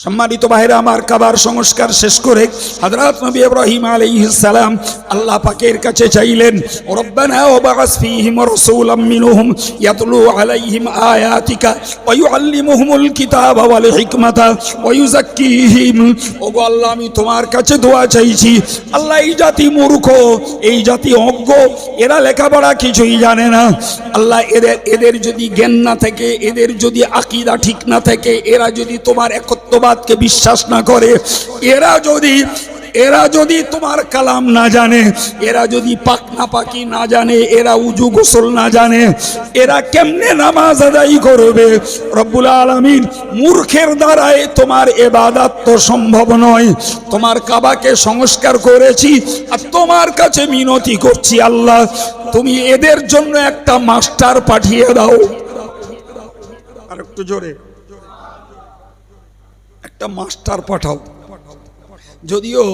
সম্মানিত ভাইরা আমার, কাবার সংস্কার শেষ করে হযরত নবী ইব্রাহিম আলাইহিস সালাম আল্লাহ পাকের কাছে চাইলেন, রব্বানা ওয়াবআস ফীহিম রাসূলাম মিনহুম ইয়াতলু আলাইহিম আয়াতিকা ওয়া ইউআল্লিমুহুমুল কিতাবা ওয়াল হিকমাতা ওয়া ইউযাক্কিহিম। ওগো আল্লাহ, আমি তোমার কাছে দোয়া চাইছি। আল্লাহ, এই জাতি মূর্খ, এই জাতি অজ্ঞ, এরা লেখাপড়া কিছুই জানে না। আল্লাহ, এদের যদি জ্ঞান না থাকে, এদের যদি আকীদা ঠিক না থাকে, এরা যদি তোমার একত্ববাদকে বিশ্বাস না করে, এরা যদি তোমার কালাম না জানে, এরা যদি পাক না পাকি না জানে, এরা উজু গোসল না জানে, এরা কেমনে নামাজ আদায় করবে? রব্বুল আলামিন, মূর্খের দ্বারাই তোমার ইবাদত তো সম্ভব নয়। তোমার কাবাকে সংস্কার করেছি আর তোমার কাছে মিনতি করছি, আল্লাহ তুমি এদের জন্য একটা মাস্টার পাঠিয়ে দাও। আর একটু জোরে, একটা মাস্টার পাঠাও। যদিও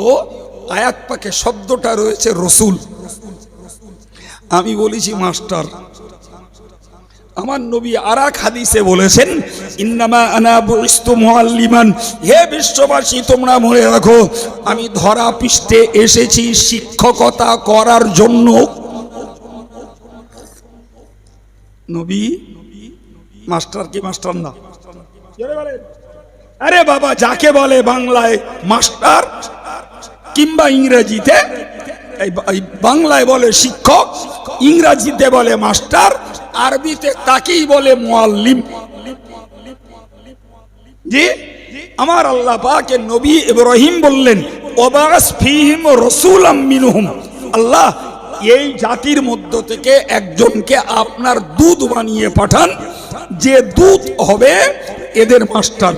আয়াত পাকে শব্দটা রয়েছে রসুল, আমি বলেছি মাস্টার। আমার নবী আরেক হাদিসে বলেছেন, ইন্নামা আনা বুইস্তু মুআল্লিমান। হে বিশ্ববাসী, তোমরা মনে রাখো, আমি ধরা পৃষ্ঠে এসেছি শিক্ষকতা করার জন্য। নবী মাস্টার কি মাস্টার না? আরে বাবা, যাকে বলে বাংলায় মাস্টার কিংবা ইংরেজিতে, বাংলায় বলে শিক্ষক, ইংরেজিতে বলে মাস্টার, আরবিতে তাকেই বলে মুআল্লিম। জি, আমার আল্লাহ পাকের নবী ইব্রাহিম বললেন, ওয়াবাস ফীহিম রাসূলাম মিনহুম। আল্লাহ, এই জাতির মধ্য থেকে একজনকে আপনার দূত বানিয়ে পাঠান, যে দূত হবে এদের মাস্টার।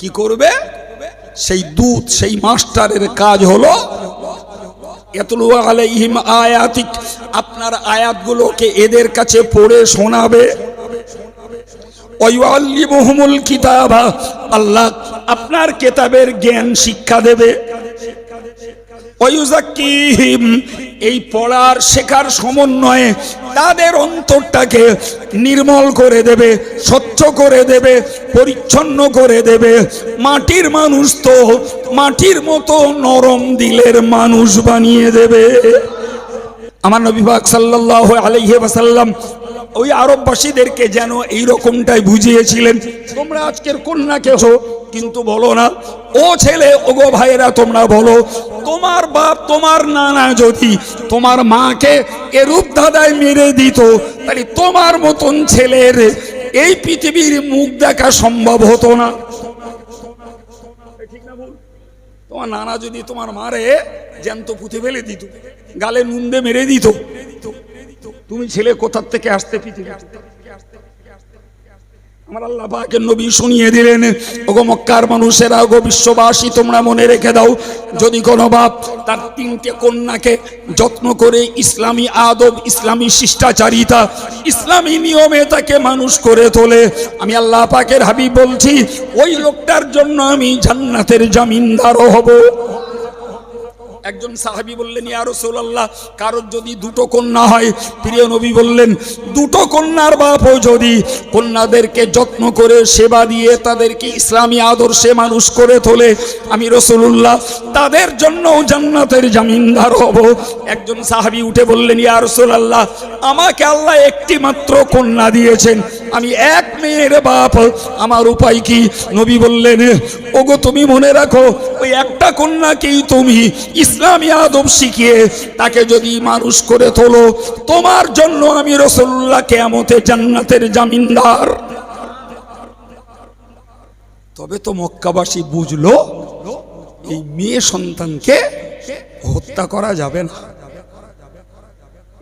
কি করবে সেই দূত? সেই মাস্টারের কাজ হলো ইয়াতলু আলাইহিম আয়াতিক, আপনার আয়াতগুলোকে এদের কাছে পড়ে শোনাবে। ওয়া ইউআল্লিমুহুমুল কিতাবা, আল্লাহ আপনার কিতাবের জ্ঞান শিক্ষা দেবে। ওয়া ইউযাক্কিহিম, এই পড়ার শেখার সমন্বয়ে তাদের অন্তরটাকে নির্মল করে দেবে, স্বচ্ছ করে দেবে, পরিচ্ছন্ন করে দেবে। মাটির মানুষ তো মাটির মতো নরম দিলের মানুষ বানিয়ে দেবে। আমার নবী পাক সাল্লাল্লাহু আলাইহি ওয়াসাল্লাম ওই আরববাসীদেরকে যেন এইরকমটাই বুঝিয়েছিলেন। তোমরা আজকের কন্যাকে হো, কিন্তু বলো না ও ছেলে, ওগো ভাইয়েরা তোমরা বলো, তোমার বাপ তোমার নানা যদি তোমার মাকে এরূপ ধাঁধায় মেরে দিত, তাহলে তোমার মতন ছেলের এই পৃথিবীর মুখ দেখা সম্ভব হতো না। ঠিক না বল? তোমার নানা যদি তোমার মারে জ্যান্ত পুঁতে ফেলে দিত, গালে নুন দিয়ে মেরে দিত, তুমি ছেলে কোথার থেকে আসতে পৃথিবী? আমার আল্লাহ পাকের নবী শুনিয়ে দিলেন, ওগো মক্কার মানুষেরা, ওগো বিশ্ববাসী, তোমরা মনে রেখে দাও, যদি কোনো বাপ তার 3টে কন্যাকে যত্ন করে ইসলামী আদব, ইসলামী শিষ্টাচারিতা, ইসলামী নিয়মে তাকে মানুষ করে তোলে, আমি আল্লাহ পাকের হাবিব বলছি, ওই লোকটার জন্য আমি জান্নাতের জামিনদারও হব। একজন সাহাবী বললেন, ইয়া রাসূলুল্লাহ, কারোর যদি 2টো কন্যা হয়, প্রিয় নবী বললেন, 2টো কন্যার বাপও যদি কন্যাদেরকে যত্ন করে সেবা দিয়ে তাদেরকে ইসলামী আদর্শে মানুষ করে তোলে, আমি রাসূলুল্লাহ তাদের জন্য জান্নাতের জামিনদার হব। একজন সাহাবী উঠে বললেন, ইয়া রাসূলুল্লাহ, আমাকে আল্লাহ একটি মাত্র কন্যা দিয়েছেন, আমি এক মেয়ের বাপ, আমার উপায় কি? নবী বললেন, ওগো তুমি মনে রাখো, ওই একটা কন্যাকেই তুমি ইসলামী আদব শিখিয়ে তাকে যদি মানুষ করে তোলো, তোমার জন্য আমি রাসূলুল্লাহ কিয়ামতে জান্নাতের জামিনদার। তবে তো মক্কাবাসী বুঝলো, এই মেয়ে সন্তানকে হত্যা করা যাবে না,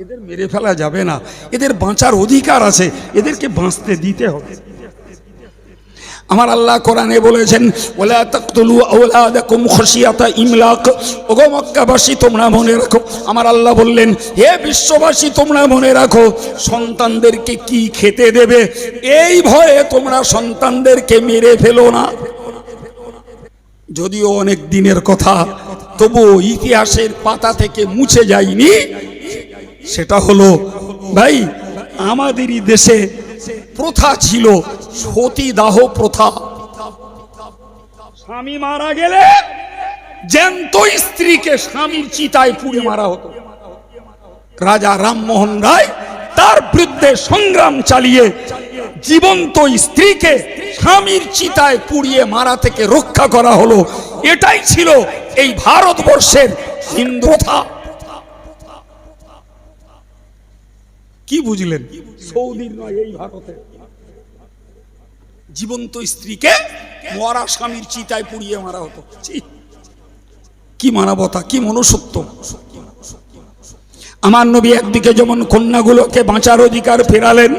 এদের মেরে ফেলা যাবে না, এদের বাঁচার অধিকার আছে, এদেরকে বাঁচতে দিতে হবে। আমার আল্লাহ কোরআনে বলেছেন, ওয়ালা তাকতুলু আওলাদাকুম খাশিয়াতা ইমলাক। ওগো মক্কাবাসী, তোমরা মনে রাখো, আমার আল্লাহ বললেন, হে বিশ্ববাসী, তোমরা মনে রাখো, সন্তানদেরকে কি খেতে দেবে এই ভয়ে তোমরা সন্তানদেরকে মেরে ফেলো না। যদিও অনেক দিনের কথা, তবুও ইতিহাসের পাতা থেকে মুছে যায়নি। সেটা হলো, ভাই, আমাদেরই দেশে প্রথা ছিল সতীদাহ প্রথা। স্বামী মারা গেলে জ্যান্ত স্ত্রীকে স্বামীর চিতায় পুড়িয়ে মারা হতো। রাজা রামমোহন রায় তার বিরুদ্ধে সংগ্রাম চালিয়ে জীবন্ত স্ত্রীকে স্বামীর চিতায় পুড়িয়ে মারা থেকে রক্ষা করা হলো। এটাই ছিল এই ভারতবর্ষের হিন্দু প্রথা। কি বুঝলেন? সৌদির নয়, এই ভারতে জীবন্ত স্ত্রীকে মরা স্বামীর চিতায় পুড়িয়ে মারা হতো। কি মানবতা, কি মনুষ্যত্ব! আমার নবী একদিকে যেমন কন্যাগুলোকে বাঁচার অধিকার ফেরালেন,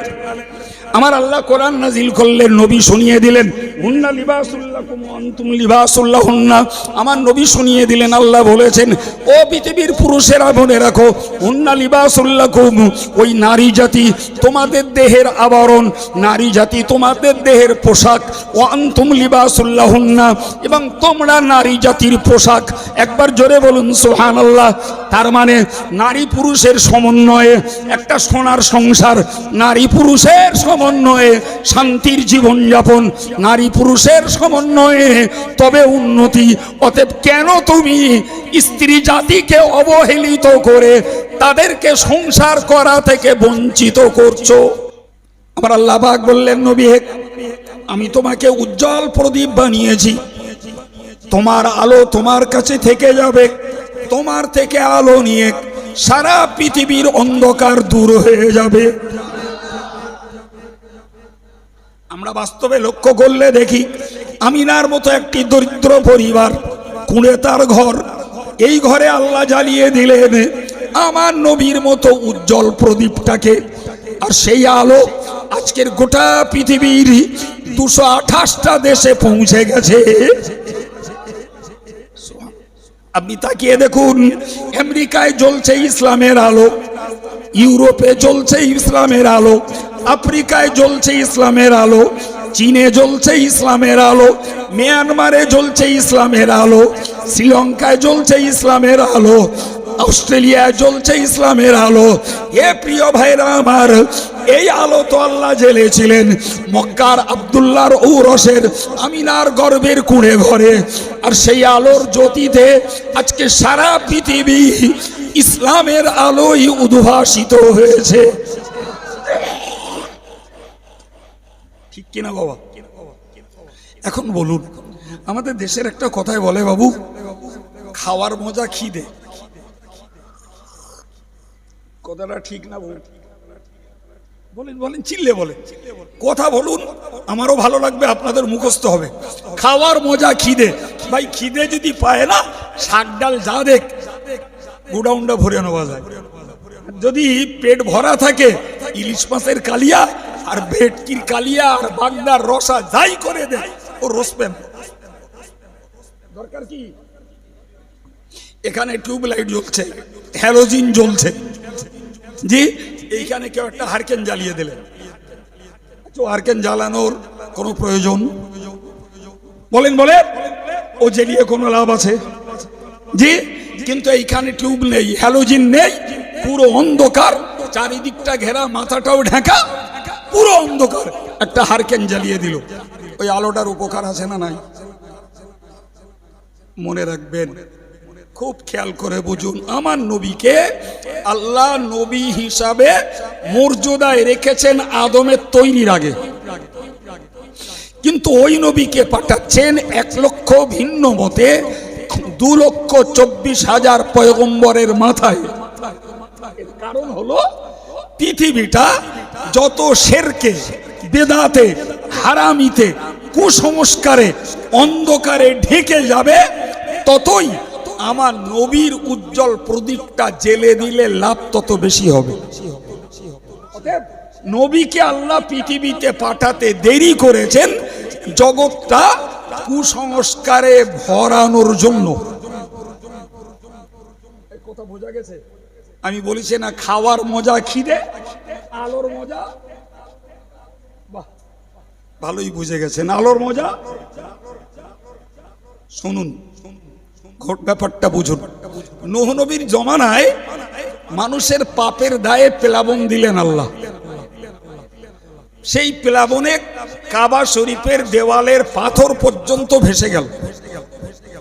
আমার আল্লাহ কোরআন নাজিল করলেন, নবী শুনিয়ে দিলেন, হুন্না লিবাসুল্লাকুম ওয়া আনতুম লিবাসুল্লাহুন্না। আমার নবী শুনিয়ে দিলেন, আল্লাহ বলেছেন, ও পৃথিবীর পুরুষেরা মনে রাখো, হুন্না লিবাসুল্লাকুম, ওই নারী জাতি তোমাদের দেহের আবরণ, নারী জাতি তোমাদের দেহের পোশাক, ওয়া আনতুম লিবাসুল্লাহুন্না, এবং তোমরা নারী জাতির পোশাক। একবার জোরে বলুন সুবহানাল্লাহ। তার মানে নারী পুরুষের সমন্বয়ে একটা সোনার সংসার, নারী পুরুষের সমন্বয়ে শান্তির জীবনযাপন, নারী পুরুষের সমন্বয়ে তবে উন্নতি। অতএব কেন তুমি স্ত্রী জাতিকে অবহেলিত করে তাদেরকে সংসার করা থেকে বঞ্চিত করছো? আমার আল্লাহ পাক বললেন, নবী হে, আমি তোমাকে উজ্জ্বল প্রদীপ বানিয়েছি, তোমার আলো তোমার কাছে থেকে যাবে, তোমার থেকে আলো নিয়ে সারা পৃথিবীর অন্ধকার দূর হয়ে যাবে। আমরা বাস্তবে লক্ষ্য করলে দেখি, আমিনার মতো একটি দরিদ্র পরিবার, কুঁড়ে তার ঘর, এই ঘরে আল্লাহ জ্বালিয়ে দিলেন আমার নবীর মতো উজ্জ্বল প্রদীপটাকে। আর সেই আলো আজকের গোটা পৃথিবীর 228টা দেশে পৌঁছে গেছে। আপনি তাকিয়ে দেখুন, আমেরিকায় জ্বলছে ইসলামের আলো, ইউরোপে জ্বলছে ইসলামের আলো, আফ্রিকায় জ্বলছে ইসলামের আলো, চীনে জ্বলছে ইসলামের আলো, মিয়ানমারে জ্বলছে ইসলামের আলো, শ্রীলঙ্কায় জ্বলছে ইসলামের আলো, অস্ট্রেলিয়ায় জ্বলছে ইসলামের আলো। এ প্রিয় ভাইরা আমার, এই আলো তো আল্লাহ জ্বেলেছিলেন মক্কার আব্দুল্লাহর ঔরসের আমিনার গর্ভের কুঁড়ে ঘরে। আর সেই আলোর জ্যোতিতে আজকে সারা পৃথিবী ইসলামের আলোয় উদ্ভাসিত হয়েছে। ঠিক কিনা বাবা? এখন বলুন, আমাদের দেশের একটা কথাই বলে, বাবু, খাওয়ার মজা খিদে। কথাটা ঠিক না? বলেন বলেন, চিল্লে বলেন, কথা বলুন, আমারও ভালো লাগবে, আপনাদের মুখস্থ হবে। খাওয়ার মজা খিদে। ভাই, খিদে যদি পায় না, শাক ডাল যা দেখ গোডাউনটা ভরে নেওয়া যায়। যদি পেট ভরা থাকে, ইলিশ মাছের কালিয়া আর ভেটকির কালিয়া আর বাগদার রসা যাই করে দেয়, ও রসপেন দরকার কি? এখানে টিউবলাইট জ্বলছে, হ্যালোজিন জ্বলছে, জি, এইখানে কেউ একটা হারকেন জ্বালিয়ে দিলেন, হারকেন জ্বালানোর কোনো প্রয়োজন? বলেন বলেন, ও জ্বালিয়ে কোনো লাভ আছে? জি, কিন্তু এইখানে টিউব নেই, হ্যালোজিন নেই, পুরো অন্ধকার, চারিদিকটা ঘেরা, মাথাটাও ঢাকা, পুরো অন্ধকার। একটা হারকেন জ্বালিয়ে দিল, ওই আলোটার উপকার আছে না নাই? মনে রাখবেন, খুব খেয়াল করে বুঝুন, আমার নবীকে আল্লাহ নবী হিসাবে মর্যাদায় রেখেছেন আদমের তৈরির আগে, কিন্তু ওই নবীকে পাঠাচ্ছেন 1 লক্ষ ভিন্ন মতে 2,24,000 পয়গম্বরের মাথায়। কারণ হলো, পৃথিবীটা যত শিরকে, বেদাতে, হারামিতে, কুসংস্কারে, অন্ধকারে ঢেকে যাবে, ততই আমার নবীর উজ্জ্বল প্রদীপটা জেলে দিলে লাভ তত বেশি হবে। নবীকে আল্লাহ পৃথিবীতে পাঠাতে দেরি করেছেন জগৎটা কুসংস্কারে ভরানোর জন্য। কথা বোঝা গেছে? আমি বলেছি না, খাওয়ার মজা খিদে, আলোর মজা। বাহ, ভালোই বুঝে গেছেন, আলোর মজা। শুনুন, ব্যাপারটা বুঝুন। নূহ নবীর জমানায় মানুষের পাপের দায়ে প্লাবন দিলেন আল্লাহ। সেই প্লাবনে কাবা শরীফের দেওয়ালের পাথর পর্যন্ত ভেসে গেল,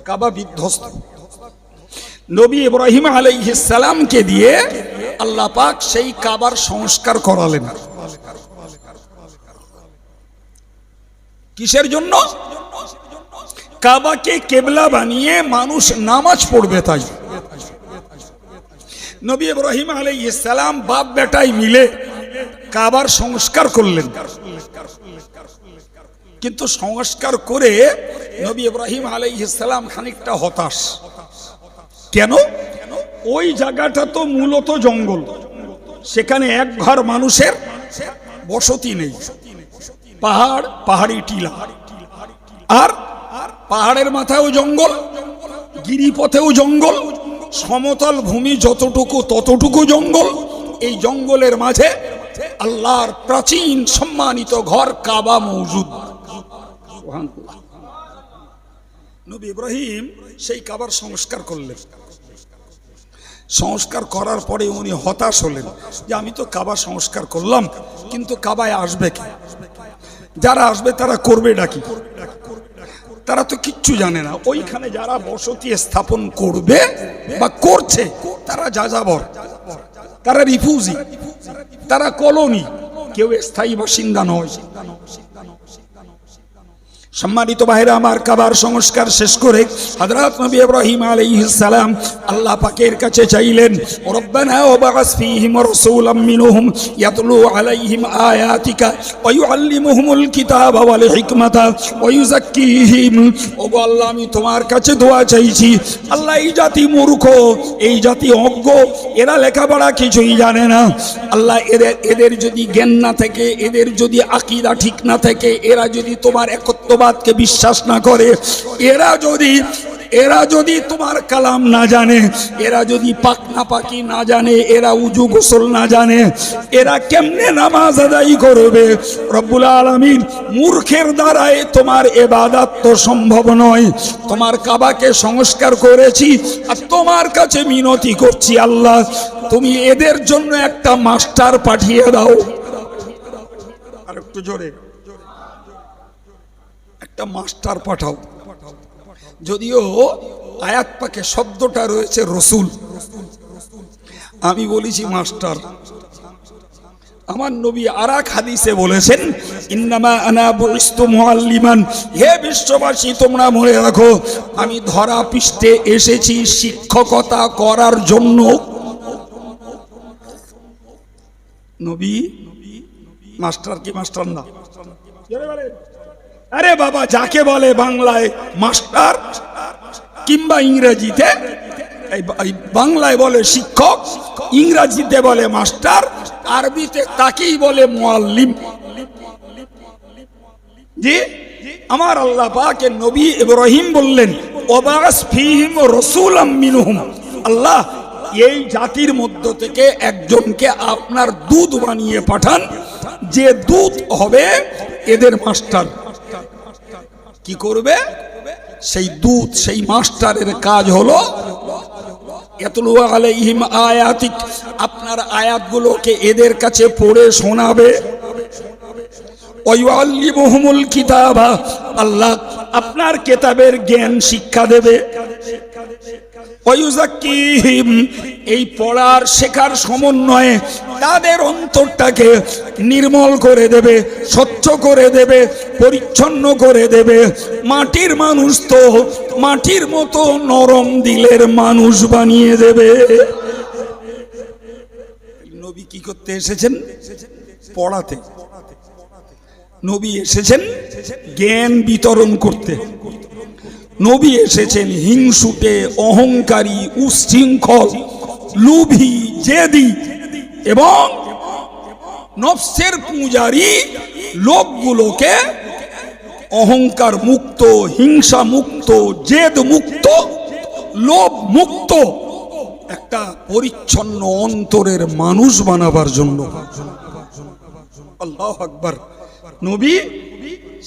কাবা বিধ্বস্ত। নবী ইব্রাহিম আলাইহিস সালামকে দিয়ে আল্লাহ পাক সেই কাবার সংস্কার করালেন। কিসের জন্য? কাবাকে কেবলা বানিয়ে মানুষ নামাজ পড়বে তাই। নবী ইব্রাহিম আলাইহিস সালাম বাপ বেটাই মিলে কাবার সংস্কার করলেন, কিন্তু সংস্কার করে নবী ইব্রাহিম আলাইহিস সালাম খানিকটা হতাশ। কেন? ওই জায়গাটা তো মূলত জঙ্গল, সেখানে এক ঘর মানুষের বসতি নেই, পাহাড়, পাহাড়ি টিলা, আর পাহাড়ের মাথায়ও জঙ্গল, গিরিপথেও জঙ্গল, সমতল ভূমি যতটুকু ততটুকু জঙ্গল। এই জঙ্গলের মাঝে আল্লাহর প্রাচীন সম্মানিত ঘর কাবা মওজুদ। নবী ইব্রাহিম সেই কাবার সংস্কার করলেন। সংস্কার করার পরে উনি হতাশ হলেন যে আমি তো কাবা সংস্কার করলাম, কিন্তু কাবায় আসবে কে? যারা আসবে তারা করবে ডাকি, তারা তো কিচ্ছু জানে না। ওইখানে যারা বসতি স্থাপন করবে বা করছে তারা যাযাবর, তারা রিফিউজি, তারা কলোনি, কেউ স্থায়ী বাসিন্দা নয়। সম্মানিত ভাইরা আমার, কাবার সংস্কার শেষ করে হযরত নবী ইব্রাহিম আলাইহিস সালাম আল্লাহ পাকের কাছে চাইলেন, রব্বানা ওয়াবাস ফীহিম রাসূলাম মিনহুম ইয়াতলু আলাইহিম আয়াতিকা ওয়া ইউআল্লিমুহুমুল কিতাবা ওয়াল হিকমাতা ওয়া ইউযাক্কিহিম। ওগো আল্লাহ, আমি তোমার কাছে দোয়া চাইছি। আল্লাহ, এই জাতি মূর্খ, এই জাতি অজ্ঞ, এরা লেখাপড়া কিছুই জানে না। আল্লাহ, এদের যদি জ্ঞান না থাকে, এদের যদি আকীদা ঠিক না থাকে, এরা যদি তোমার একত্ববাদকে বিশ্বাস না করে, এরা যদি তোমার কালাম না জানে, এরা যদি পাক না পাকি না জানে, এরা উজু গোসল না জানে, এরা কেমনে নামাজ আদায় করবে? রব্বুল আলামিন, মূর্খের দ্বারাই তোমার ইবাদত তো সম্ভব নয়। তোমার কাবাকে সংস্কার করেছি আর তোমার কাছে মিনতি করছি, আল্লাহ তুমি এদের জন্য একটা মাস্টার পাঠিয়ে দাও। আর একটু জোরে, একটা মাস্টার পাঠাও। যদিও আয়াত পাকে শব্দটা রয়েছে রসুল, আমি বলেছি মাস্টার। আমার নবী আরেক হাদিসে বলেছেন, ইন্নামা আনা বুইস্তু মুআল্লিমান, হে বিশ্ববাসী তোমরা মনে রাখো, আমি ধরা পৃষ্ঠে এসেছি শিক্ষকতা করার জন্য। নবী মাস্টার কি মাস্টার না? আরে বাবা, যাকে বলে বাংলায় মাস্টার কিংবা ইংরেজিতে, বাংলায় বলে শিক্ষক, ইংরেজিতে বলে মাস্টার, আরবিতে তাকেই বলে মুআল্লিম। জি, আমার আল্লাহ পাকের নবী ইব্রাহিম বললেন, ওয়াবাস ফীহিম রাসূলাম মিনহুম, আল্লাহ এই জাতির মধ্য থেকে একজনকে আপনার দূত বানিয়ে পাঠান, যে দূত হবে এদের মাস্টার। কি করবে সেই দূত? সেই মাস্টারের কাজ হলো ইয়াতলু আলাইহিম আয়াতিক, আপনার আয়াতগুলোকে এদের কাছে পড়ে শোনাবে। ওয়া ইউআল্লিমুহুমুল কিতাবা, আল্লাহ আপনার কিতাবের জ্ঞান শিক্ষা দেবে। ওয়া ইউযাক্কিহিম, এই পড়ার শেখার সমন্বয়ে তাদের অন্তরটাকে নির্মল করে দেবে, স্বচ্ছ করে দেবে, পরিচ্ছন্ন করে দেবে। মাটির মানুষ তো মাটির মতো নরম দিলের মানুষ বানিয়ে দেবে। নবী কি করতে এসেছেন? পড়াতে। নবী এসেছেন জ্ঞান বিতরণ করতে। নবী এসেছেন হিংসুটে, অহংকারী, উচ্ছৃঙ্খল, লোভী, জেদি এবং নফসের পূজারী লোকগুলোকে অহংকার মুক্ত, হিংসা মুক্ত, জেদ মুক্ত, লোভ মুক্ত একটা পরিচ্ছন্ন অন্তরের মানুষ বানাবার জন্য। আল্লাহু আকবার। নবী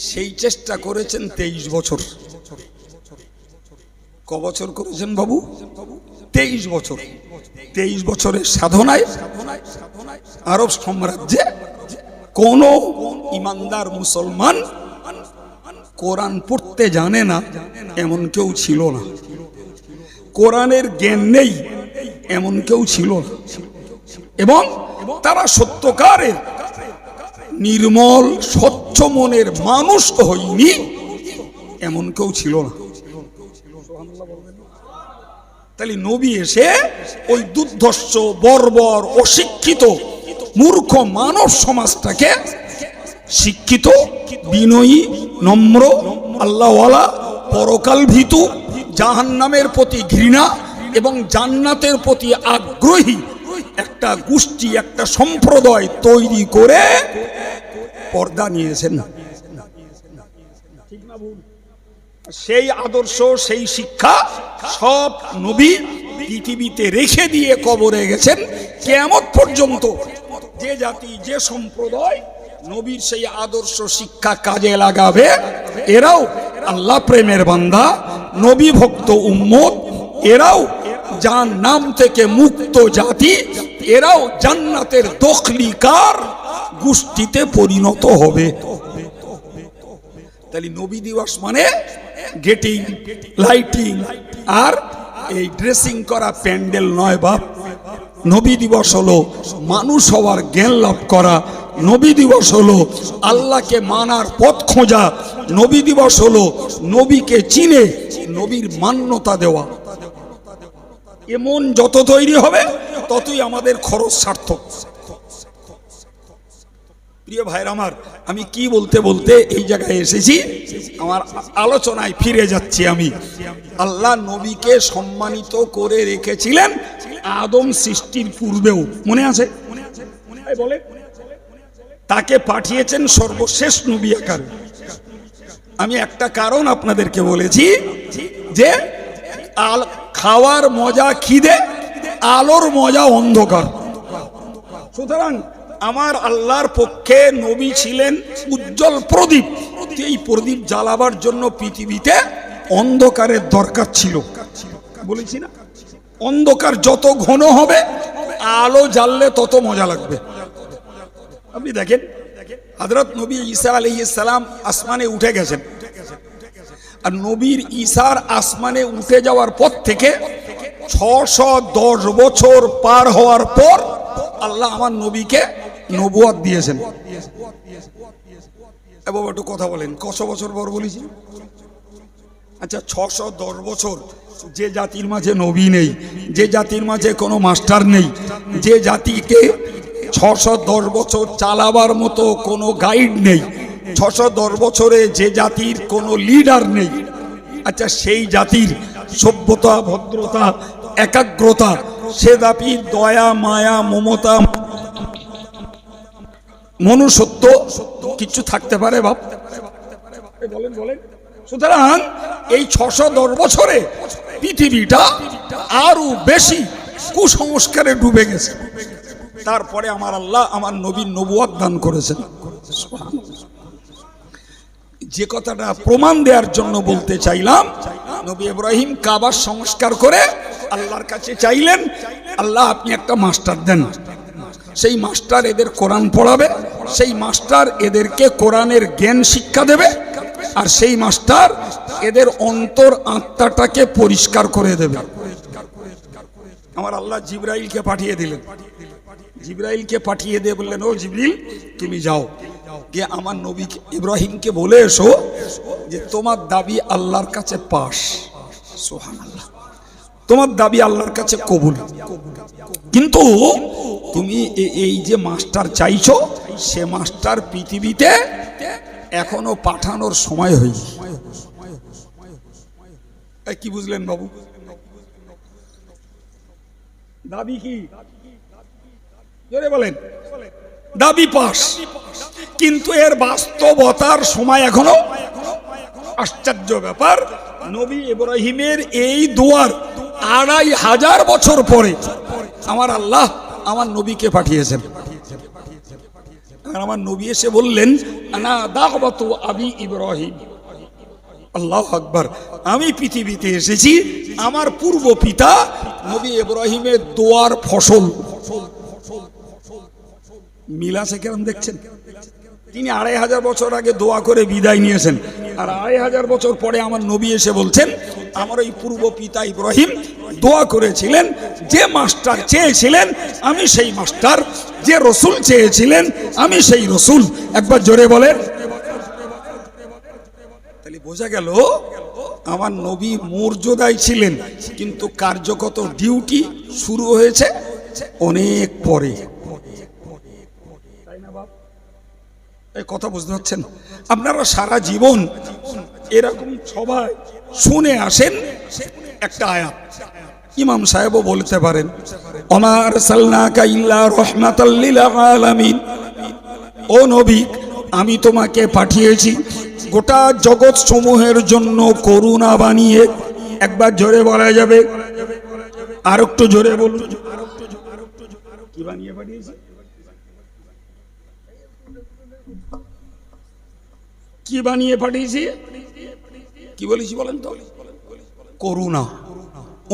সেই চেষ্টা করেছেন 23 বছর। ক বছর করেছেন বাবু? 23 বছর। 23 বছরের সাধনায় আরব সাম্রাজ্যে কোন ইমানদার মুসলমান কোরআন পড়তে জানে না এমন কেউ ছিল না, কোরআনের জ্ঞান নেই এমন কেউ ছিল না, এবং তারা সত্যকারের নির্মল স্বচ্ছ মনের মানুষ হয়নি এমন কেউ ছিল না। তাহলে নবী এসে ওই দুর্ধর্ষ বর্বর অশিক্ষিত মূর্খ মানব সমাজটাকে শিক্ষিত, বিনয়ী, নম্র, আল্লাহওয়ালা, পরকাল ভীতু, জাহান্নামের প্রতি ঘৃণা এবং জান্নাতের প্রতি আগ্রহী একটা গোষ্ঠী, একটা সম্প্রদায় তৈরি করে পর্দা নিয়েছেন। সেই আদর্শ, সেই শিক্ষা সব নবী পৃথিবীতে রেখে দিয়ে কবরে গেছেন। কিয়ামত পর্যন্ত যে জাতি, যে সম্প্রদায় নবীর সেই আদর্শ শিক্ষা কাজে লাগাবে, এরাও আল্লাহ প্রেমের বান্দা, নবী ভক্ত উম্মত, এরাও যার নাম থেকে মুক্ত জাতি, এরাও জান্নাতের দখলিকার গোষ্ঠীতে পরিণত হবে। তাহলে নবী দিবস মানে গেটিং, লাইটিং আর এই ড্রেসিং করা প্যান্ডেল নয় বাপ। নবী দিবস হলো মানুষ হওয়ার জ্ঞান লাভ করা, নবী দিবস হলো আল্লাহকে মানার পথ খোঁজা, নবী দিবস হলো নবীকে চিনে নবীর মান্যতা দেওয়া। এমন যত তৈরি হবে ততই আমাদের খরচ সার্থক। প্রিয় ভাইরা আমার, আমি কি বলতে বলতে এই জায়গায় এসেছি, আমার আলোচনায় ফিরে যাচ্ছি। আমি আল্লাহ নবীকে সম্মানিত করে রেখেছিলেন আদম সৃষ্টির পূর্বেও, মনে আছে? বলে তাকে পাঠিয়েছেন সর্বশেষ নবী আকারে। আমি একটা কারণ আপনাদেরকে বলেছি যে খাওয়ার মজা খিদে, আলোর মজা অন্ধকার। সুতরাং আমার আল্লাহর পক্ষে নবী ছিলেন উজ্জ্বল প্রদীপ। এই প্রদীপ জ্বালাবার জন্য পৃথিবীতে অন্ধকারের দরকার ছিল, বলেছি না? অন্ধকার যত ঘন হবে আলো জ্বাললে তত মজা লাগবে। আপনি দেখেন, হযরত নবী ঈসা আলাইহিস সালাম আসমানে উঠে গেছেন, আর নবীর ঈসার আসমানে উঠে যাওয়ার পর থেকে 610 বছর পার হওয়ার পর আল্লাহ আমার নবীকে নবুয়ত দিয়েছেন। এবার একটু কথা বলেন, কত বছর পর বলেছি? আচ্ছা, 610 বছর যে জাতির মাঝে নবী নেই, যে জাতির মাঝে কোনো মাস্টার নেই, যে জাতিকে 610 বছর চালাবার মতো কোনো গাইড নেই, 610 বছরে যে জাতির কোনো লিডার নেই, আচ্ছা সেই জাতির সভ্যতা, ভদ্রতা, একাগ্রতা, সে জাতির দয়া, মায়া, মমতা, মনুষ্যত্ব কিছু থাকতে পারে বাপ? বলেন বলেন। সুতরাং এই 610 বছরে পৃথিবীটা আরো বেশি কুসংস্কারে ডুবে গেছে। তারপরে আমার আল্লাহ আমার নবীর নবুয়ত দান করেছেন। যে কথাটা প্রমাণ দেওয়ার জন্য বলতে চাইলাম, নবী ইব্রাহিম কাবার সংস্কার করে আল্লাহর কাছে চাইলেন, আল্লাহ আপনি একটা মাস্টার দেন, সেই মাস্টার এদের কোরআন পড়াবে, সেই মাস্টার এদেরকে কোরআনের জ্ঞান শিক্ষা দেবে, আর সেই মাস্টার এদের অন্তর আত্মাটাকে পরিষ্কার করে দেবে। আমার আল্লাহ জিবরাইলকে পাঠিয়ে দিলেন। জিবরাইলকে পাঠিয়ে দিয়ে বললেন, ও জিবরিল তুমি যাও গিয়ে আমার নবী ইব্রাহিমকে বলে এসো যে তোমার দাবি আল্লাহর কাছে পাস, সুবহানাল্লাহ, তোমার দাবি আল্লাহর কাছে কবুল, কিন্তু তুমি এই যে মাস্টার চাইছো সে মাস্টার পৃথিবীতে এখনো পাঠানোর সময় হয়নি। কি বুঝলেন বাবু? দাবি কি? জোরে বলেন। দাবি পাস, কিন্তু এর বাস্তবতার সময় এখনো। আশ্চর্য ব্যাপার, নবী ইব্রাহিমের এই দুয়ার 2500 বছর পরে আমার আল্লাহ আমার নবীকে পাঠিয়েছেন। আর আমার নবী এসে বললেন, আনা দাওয়াতু আবি ইব্রাহিম। আল্লাহু আকবার, আমি পৃথিবীতে এসেছি আমার পূর্ব পিতা নবী ইব্রাহিমের দোয়ার ফসল। মিল আছে কেমন দেখছেন? তিনি 2500 বছর আগে দোয়া করে বিদায় নিয়েছেন, আর 2500 বছর পরে আমার নবী এসে বলছেন আমার ওই পূর্ব পিতা ইব্রাহিম দোয়া করেছিলেন, যে মাস্টার চেয়েছিলেন আমি সেই মাস্টার, যে রসুল চেয়েছিলেন আমি সেই রসুল। একবার জোরে বলেন। তাহলে বোঝা গেল আমার নবী মর্যাদায় ছিলেন, কিন্তু কার্যগত ডিউটি শুরু হয়েছে অনেক পরে। এই কথা বুঝতে পারছেন? আপনারা সারা জীবন এরকম সবাই শুনে আসেন একটা আয়াত, ইমাম সাহেবও বলতে পারেন ওমা আরসালনাকা ইল্লা রাহমাতাল লিল আলামিন, ও নবী আমি তোমাকে পাঠিয়েছি গোটা জগৎ সমূহের জন্য করুণা বানিয়ে। একবার জোরে বলা যাবে? আর একটু জোরে বলুন, কি বানিয়ে পাঠিয়েছি? কি বানিয়ে পাঠিয়েছি? কি বলেছি বলেন তো? করুণা,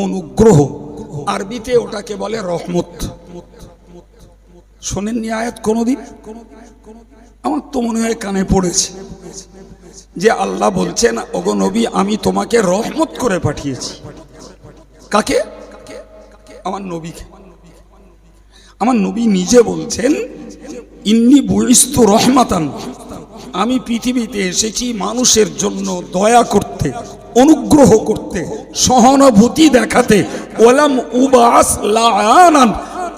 অনুগ্রহ। আরবিতে ওটাকে বলে রহমত। শোনেননি আয়াত কোনদিন? আমার তো মনে হয় কানে পড়েছে যে আল্লাহ বলছেন ওগো নবী আমি তোমাকে রহমত করে পাঠিয়েছি। কাকে? আমার নবীকে। আমার নবী নিজে বলছেন ইন্নী বুইস্তু রহমাতান, আমি পৃথিবীতে এসেছি মানুষের জন্য দয়া করতে, অনুগ্রহ করতে, সহানুভূতি দেখাতে। ওয়ালাম উবাস লাআনান,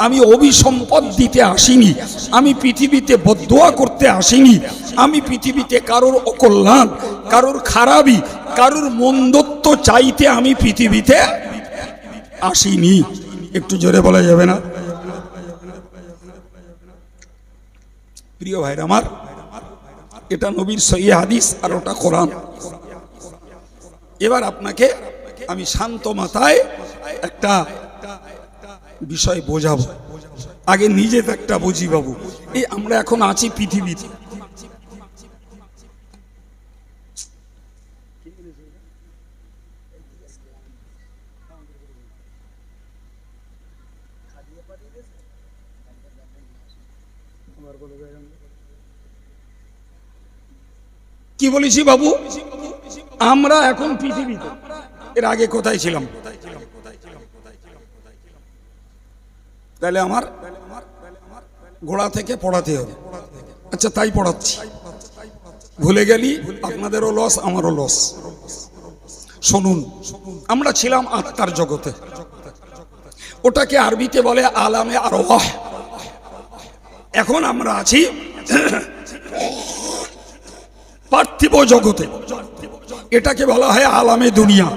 আমি অভিসম্পদ দিতে আসিনি, আমি পৃথিবীতে বদদোয়া করতে আসিনি, আমি পৃথিবীতে কারোর অকল্যাণ, কারোর খারাপি, কারোর মন্দত্ব চাইতে আমি পৃথিবীতে আসিনি। একটু জোরে বলা যাবে না? প্রিয় ভাইরা আমার, এটা নবীর সহিহ হাদিস আর ওটা কোরআন। এবার আপনাকে আমি শান্ত মাথায় একটা বিষয় বোঝাবো। আগে নিজে একটা বুঝি বাবু, এই আমরা এখন আছি পৃথিবীতে, কি বলেছি বাবু? আমরা এখন পৃথিবীতে, এর আগে কোথায় ছিলাম? তাহলে আমার গোড়া থেকে পড়াতে হবে। আচ্ছা তাই পড়াচ্ছি, ভুলে গেলি আপনাদেরও লস আমারও লস। শুনুন, আমরা ছিলাম আত্মার জগতে, ওটাকে আরবিতে বলে আলামে আরওয়াহ। এখন আমরা আছি পার্থিব জগতে, এটাকে বলা হয় আলামে দুনিয়া।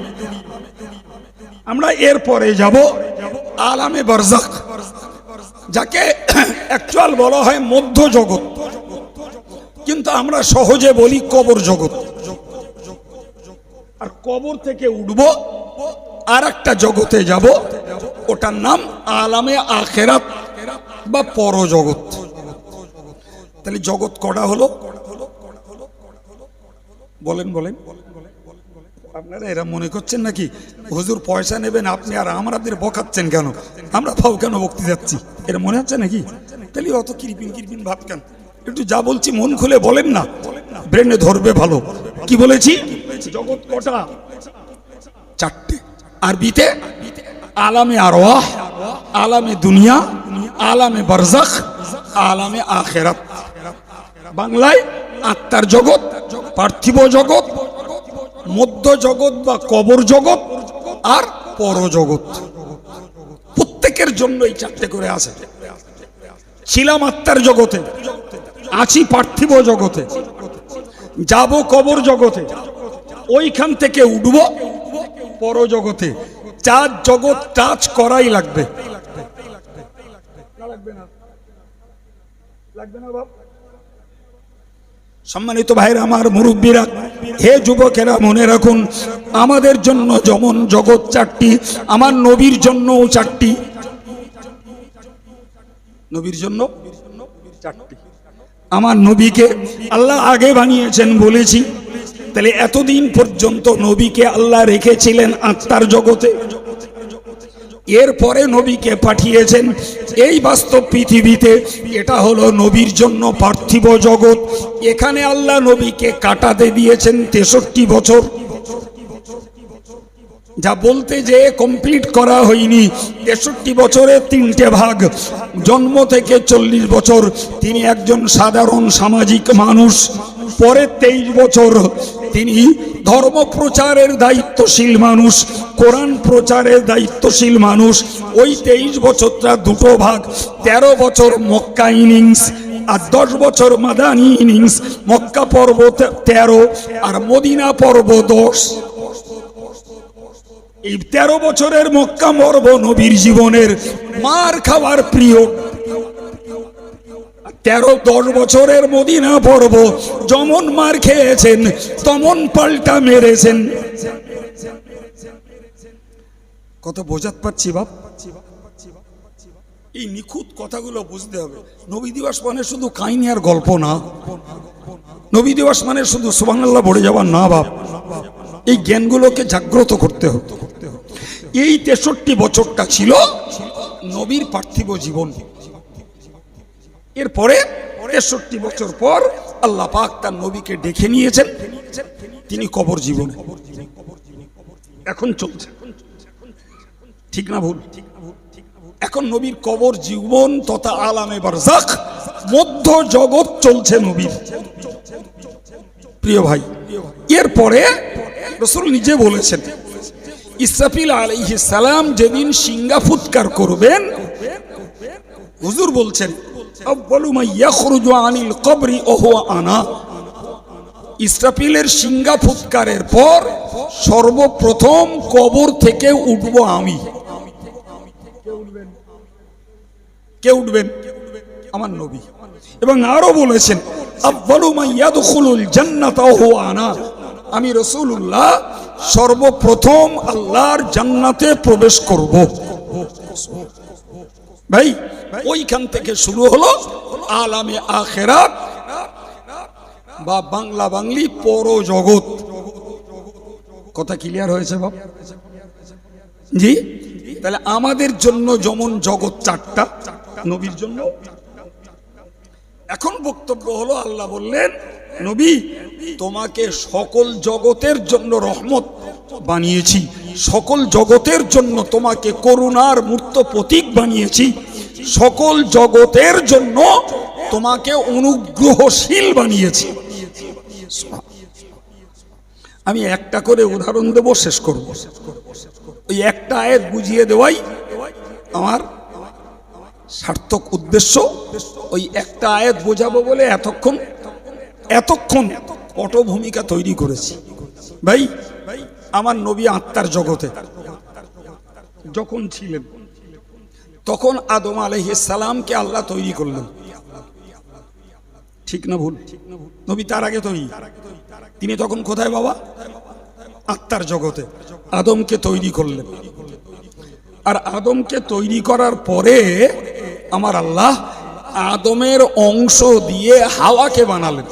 আমরা এরপরে যাব আলামে বারজাখ, যাকে অ্যাকচুয়াল বলা হয় মধ্য জগৎ, কিন্তু আমরা সহজে বলি কবর জগৎ। আর কবর থেকে উঠব আর একটা জগতে যাব, ওটার নাম আলামে আখিরাত বা পরজগৎ। তাহলে জগৎ কটা হলো? বলেন বলেন। আপনারা এরা মনে করছেন নাকি হুজুর পয়সা নেবেন আপনি আর আমাদের বকাচ্ছেন কেন, আমরা ফাও কেন বকতে যাচ্ছি, এরা মনে হচ্ছে নাকি? তাহলে অত কিরপিন কিরপিন ভাব কেন? একটু যা বলছি মন খুলে বলেন না, ব্রেনে ধরবে ভালো। কি বলেছি? জগৎ কটা? চারটে। আরবিতে আলামে আরওয়াহ, আলামে দুনিয়া, আলামে বারজাখ, আলামে আখিরাত। বাংলায় আত্মার জগৎ, পার্থিব জগৎ, মধ্য জগৎ বা কবর জগৎ, আর পরজগৎ। প্রত্যেকের জন্য এই চারটে করে আছে। ছিলাম আত্মার জগতে, আছি পার্থিব জগতে, যাব কবর জগতে, ওইখান থেকে উঠব পরজগতে। চার জগৎ টাচ করাই লাগবে। সম্মানিত ভাইরা আমার, মুরব্বীরা, হে যুবকেরা, মনে রাখুন আমাদের জন্য যেমন জগৎ চারটি, আমার নবীর জন্যও চারটি। নবীর জন্য চারটি। আমার নবীকে আল্লাহ আগে বানিয়েছেন বলেছি, তাহলে এতদিন পর্যন্ত নবীকে আল্লাহ রেখেছিলেন আত্মার জগতে, এরপরে নবীকে পাঠিয়েছেন এই বাস্তব পৃথিবীতে। এটা হলো নবীর জন্য পার্থিব জগৎ। এখানে আল্লাহ নবীকে কাটাতে দিয়েছেন 63 বছর, যা বলতে যে কমপ্লিট করা হয়নি। 63 বছরের 3টে ভাগ। জন্ম থেকে 40 বছর তিনি একজন সাধারণ সামাজিক মানুষ। পরে 23 বছর তিনি ধর্ম প্রচারের দায়িত্বশীল মানুষ, কোরআন প্রচারের দায়িত্বশীল মানুষ। ওই 23 বছরটা দুটো ভাগ। 13 বছর মক্কা ইনিংস আর 10 বছর মাদানী ইনিংস। মক্কা পর্ব 13 আর মদিনা পর্ব 10। এই 13 বছরের মক্কা পর্ব নবীর জীবনের মার খাওয়ার প্রিয়। 10 বছরের মদিনা পর্ব যেমন মার খেয়েছেন তেমন পাল্টা মেরেছেন। কত বোঝাতে পারছি বাপ? এই নিখুঁত কথাগুলো বুঝতে হবে। নবী দিবস মানে শুধু কাহিনী আর গল্প না। নবী দিবস মানে শুধু সুবহানাল্লাহ পড়ে যাওয়া না বাপ। এই জ্ঞানগুলোকে জাগ্রত করতে হবে। এই 63 বছরটা ছিল নবীর পার্থিব জীবন। এরপরে 63 বছর পর আল্লাহ পাক তার নবীকে ডেকে নিয়েছেন, তিনি কবর জীবনে এখন চলছে। ঠিক না ভুল? এখন নবীর কবর জীবন তথা আলামে বারজাখ মধ্য জগৎ চলছে নবীর। প্রিয় ভাই, এরপরে রাসূল নিজে বলেছেন ইসরাফিল আলাইহিস সালাম যেদিন সিংহা ফুৎকার করবেন, হুজুর বলছেন আউয়ালু মা ইয়াখরুজু আনিল কবরি ওয়া হুয়া আনা। ইসরাফিলের সিংহা ফুৎকারের পর সর্বপ্রথম কবর থেকে উঠব আমি। কে উঠবেন? আমার নবী। এবং আরো বলেছেন আউয়ালু মা ইয়াদখুলুল জান্নাতা ওয়া হুয়া আনা। আমি রাসূলুল্লাহ সর্বপ্রথম আল্লাহর জান্নাতে প্রবেশ করব। ভাই, ওইখান থেকে শুরু হলো আলামে আখিরাত বা বাংলা বাংলি পর জগৎ। কথা ক্লিয়ার হয়েছে বাপ? জি। তাহলে আমাদের জন্য যেমন জগৎ 4টা, নবীর জন্য। এখন বক্তব্য হলো, আল্লাহ বললেন নবী তোমাকে সকল জগতের জন্য রহমত বানিয়েছি, সকল জগতের জন্য তোমাকে করুণার মূর্ত প্রতীক বানিয়েছি, সকল জগতের জন্য তোমাকে অনুগ্রহশীল বানিয়েছি। আমি একটা করে উদাহরণ দেব, শেষ করব। ওই একটা আয়াত বুঝিয়ে দেওয়াই আমার সার্থক উদ্দেশ্য। ওই একটা আয়াত বোঝাবো বলে এতক্ষণ পটভূমিকা তৈরি করেছি। ভাই, আমার নবী আত্মার জগতে যখন ছিলেন তখন আদম আলাইহিস সালামকে আল্লাহ তৈরি করলেন। ঠিক না ভুল? নবী তার আগে তৈরি। তিনি তখন কোথায় বাবা? আত্মার জগতে আদমকে তৈরি করলেন। আর আদমকে তৈরি করার পরে আমার আল্লাহ আদমের অংশ দিয়ে হাওয়াকে বানালেন।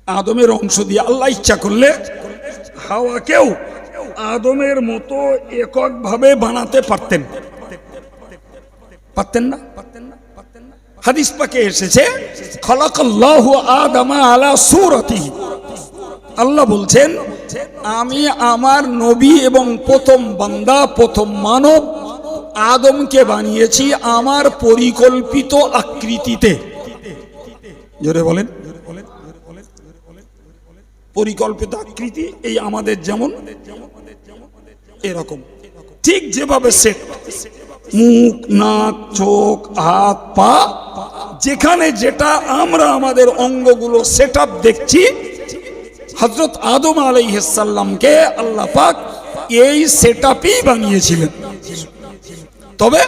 আদমের অংশ দিয়ে আল্লাহ ইচ্ছা করলে হাওয়াকেও আদমের মতো এককভাবে বানাতে পারতেন। পারতেন না? হাদিস পাকে এসেছে খালাকাল্লাহু আদামা আলা সূরাতিহি। আল্লাহ বলছেন আমি আমার নবী এবং প্রথম বান্দা, প্রথম মানব আদমকে বানিয়েছি আমার পরিকল্পিত আকৃতিতে। জোরে বলেন। পরিকল্পিত আকৃতি এই আমাদের যেমন এরকম, ঠিক যেভাবে সেট মুখ, নাক, চোখ, হাত, পা, যেখানে যেটা আমরা আমাদের অঙ্গগুলো সেট আপ দেখছি, হযরত আদম আলাইহিস সালামকে আল্লাহ পাক এই সেট আপই বানিয়েছিলেন। তবে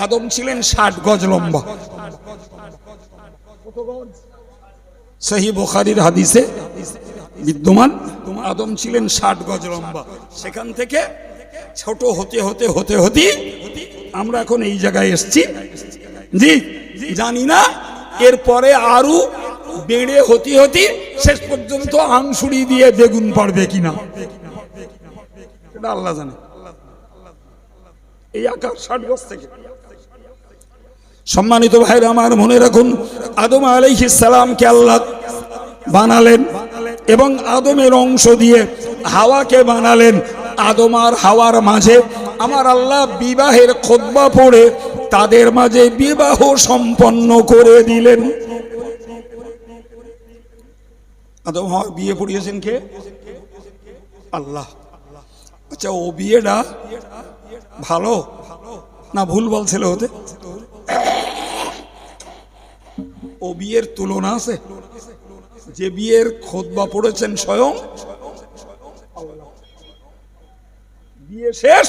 আদম ছিলেন 60 গজ লম্বা। সহিহ বুখারীর হাদিসে বিদ্যমান আদম ছিলেন 60 গজ লম্বা। সেখান থেকে ছোট হতে হতে হতে হতে আমরা এখন এই জায়গায় এসেছি। জি, জানি না এরপরে আরো বেড়ে হতে হতে শেষ পর্যন্ত আংশুড়ি দিয়ে বেগুন পারবে কিনা। এটা আল্লাহ জানে। এই আকাশ 60 গজ থেকে। সম্মানিত ভাইরা আমার, মনে রাখুন, আদম আলাইহিস সালামকে আল্লাহ বানালেন এবং আদমের অংশ দিয়ে হাওয়াকে বানালেন। আদম আর হাওয়ার মাঝে আমার আল্লাহ বিবাহের খুতবা পড়ে তাদের মাঝে বিবাহ সম্পন্ন করে দিলেন। আদম হাওয়া বিয়ে পড়িয়েছেন কে? আল্লাহ। আচ্ছা, ও বিয়েটা ভালো না ভুল বলছিল হতে? ও বিয়ের তুলনা আছে? যে বিয়ের খুতবা পড়েছেন স্বয়ং বিয়ে শেষ,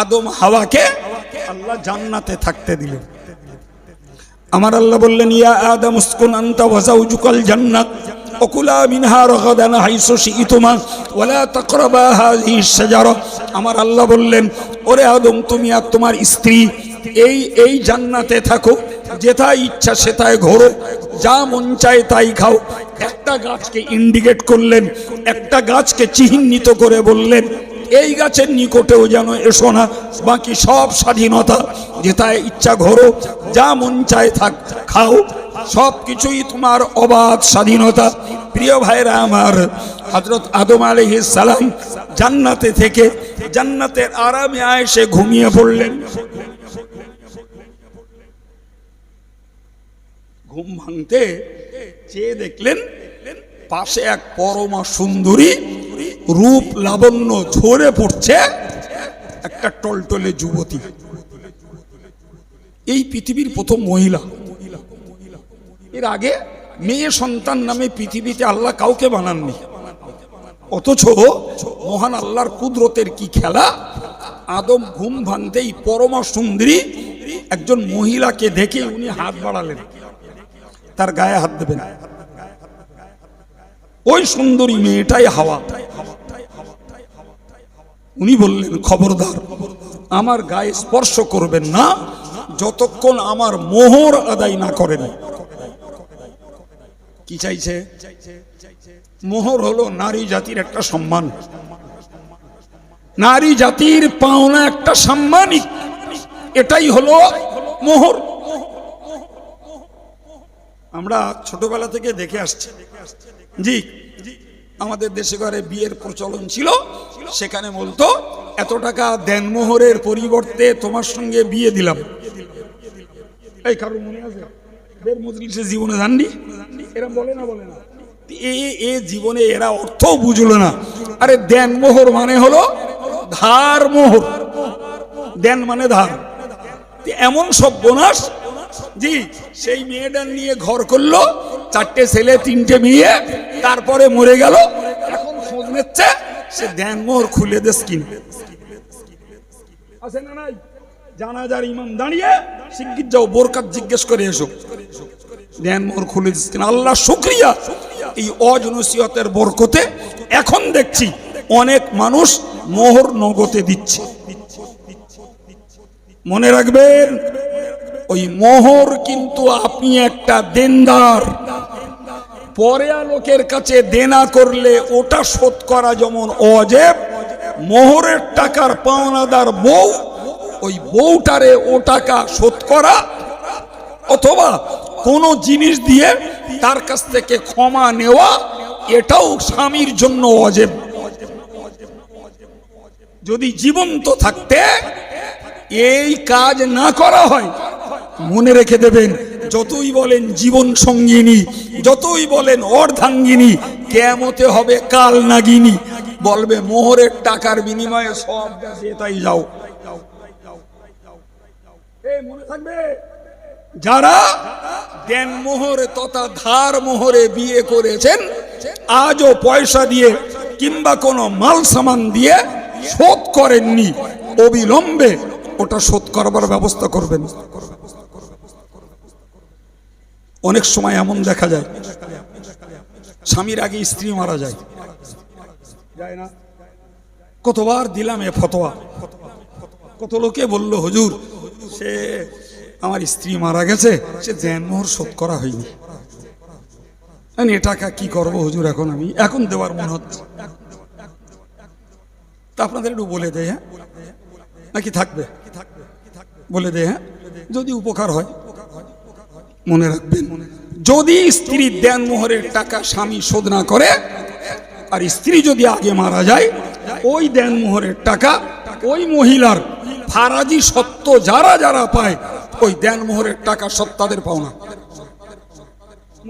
আদম হাওয়াকে আল্লাহ জান্নাতে থাকতে দিলেন। আমার আল্লাহ বললেন, ইয়া আদম উসকুন আনতা ওয়া যাওজুকাল জান্নাত ওকুলা মিনহা রাগাদান হাইসু শিইতুমা ওয়ালা তাকরাবা হাযিহিশ শাজারা। আমার আল্লাহ বললেন, ওরে আদম, তুমি আর তোমার স্ত্রী এই জান্নাতে থাকো, যেথায় ইচ্ছা সেথায় ঘোরো, যা মন চায় তাই খাও। একটা গাছকে ইন্ডিকেট করলেন, একটা গাছকে চিহ্নিত করে বললেন, এই গাছের নিকটেও যেন এসো না, বাকি সব স্বাধীনতা, যেথায় ইচ্ছা ঘোরো, যা মন চায় থাক খাও, সব কিছুই তোমার অবাধ স্বাধীনতা। প্রিয় ভাইরা আমার, হযরত আদম আলাইহিস সালাম জান্নাতে থেকে জান্নাতের আরামে এসে ঘুমিয়ে পড়লেন। ঘুম ভাঙতে চেয়ে দেখলেন পাশে এক পরমা সুন্দরী, রূপ লাবণ্য ঝরে পড়ছে একটা টলটলে যুবতী। এই পৃথিবীর প্রথম মহিলা। এর আগে মেয়ে সন্তান নামে পৃথিবীতে আল্লাহ কাউকে বানাননি। অথচ মহান আল্লাহর কুদরতের কি খেলা! আদম ঘুম ভাঙতেই পরমা সুন্দরী একজন মহিলাকে দেখে উনি হাত বাড়ালেন, তার গায়ে হাত দেবেন। ওই সুন্দরী মেয়েটাই হাওয়া। উনি বললেন, খবরদার, আমার গায়ে স্পর্শ করবেন না যতক্ষণ আমার মোহর আদায় না করেন। কি চাইছে? মোহর হলো নারী জাতির একটা সম্মান, নারী জাতির পাওনা একটা সাম্মানিক, এটাই হলো মোহর। আমরা ছোটবেলা থেকে দেখে আসছি, জি, আমাদের দেশে ঘরে বিয়ের প্রচলন ছিল। সেখানে বলতো, এত টাকা দেন মোহরের পরিবর্তে তোমার সঙ্গে বিয়ে দিলাম। এই কারো মনে আছে? মজলিসে জীবনে জাননি এরকম বলে না, বলে না। এ জীবনে এরা অর্থ বুঝলো না। আরে দেন মোহর মানে হলো ধার মোহর, দেন মানে ধার। এমন সর্বনাশ, জি, সেই মেয়েটা নিয়ে ঘর করলো, 4টে ছেলে 3টে মেয়ে, তারপরে মরে গেল। এখন খোঁজ নিচ্ছে সে দেন মোহর খুলে দেশ কিনবে। আছে না নাই? জানাজার ইমাম দাঁড়িয়ে, শিগগির যাও বোরকাত জিজ্ঞেস করে এসো, দেন মোহর খুলে দিস কিনা। আল্লাহ শুকরিয়া, এই ওয়াজ নসিহতের বরকতে এখন দেখছি অনেক মানুষ মোহর নগদে দিচ্ছে। মনে রাখবেন, ওই মোহর কিন্তু আপনি একটা দেনদার। পরে লোকের কাছে দেনা করলে ওটা শোধ করা যেমন ওয়াজিব, মোহরের টাকার পাওনাদার বউ, ওই বউটারে ও টাকা শোধ করা অথবা কোনো জিনিস দিয়ে তার কাছ থেকে ক্ষমা নেওয়া, এটাও স্বামীর জন্য ওয়াজিব। যদি জীবন্ত থাকতে এই কাজ না করা হয়, মনে রেখে দেবেন, যতই বলেন জীবন সঙ্গিনী, যতই বলেন অর্ধাঙ্গিনী, কিয়ামতে হবে কাল নাগিনী। বলবে মোহরের টাকার বিনিময়ে সব দিয়ে তাই যাও। মনে থাকবে, যারা দেন মোহরে তথা ধার মোহরে বিয়ে করেছেন, আজও পয়সা দিয়ে কিংবা কোনো মাল সামান দিয়ে শোধ করেননি, অবিলম্বে ওটা শোধ করবার ব্যবস্থা করবেন। অনেক সময় এমন দেখা যায়, স্বামীর আগে স্ত্রী মারা যায়, যায় না? কতবার দিলাম এ ফতোয়া, কত লোকে বলল, হুজুর, সে আমার স্ত্রী মারা গেছে, সে দেন মোহর শোধ করা হয়নি, এ টাকা কি করবো হুজুর, এখন দেওয়ার মনে হচ্ছে। তা আপনাদের একটু বলে দেয়, হ্যাঁ নাকি থাকবে? বলে দেয়, হ্যাঁ, যদি উপকার হয়। মনে রাখবেন, যদি স্ত্রীর দেন মোহরের টাকা স্বামী শোধ না করে আর স্ত্রী যদি আগে মারা যায়, ওই দেন মোহরের টাকা ওই মহিলার ফারাজি সত্ত্ব যারা যারা পায়, ওই দেন মোহরের টাকা সব তাদের পাওনা।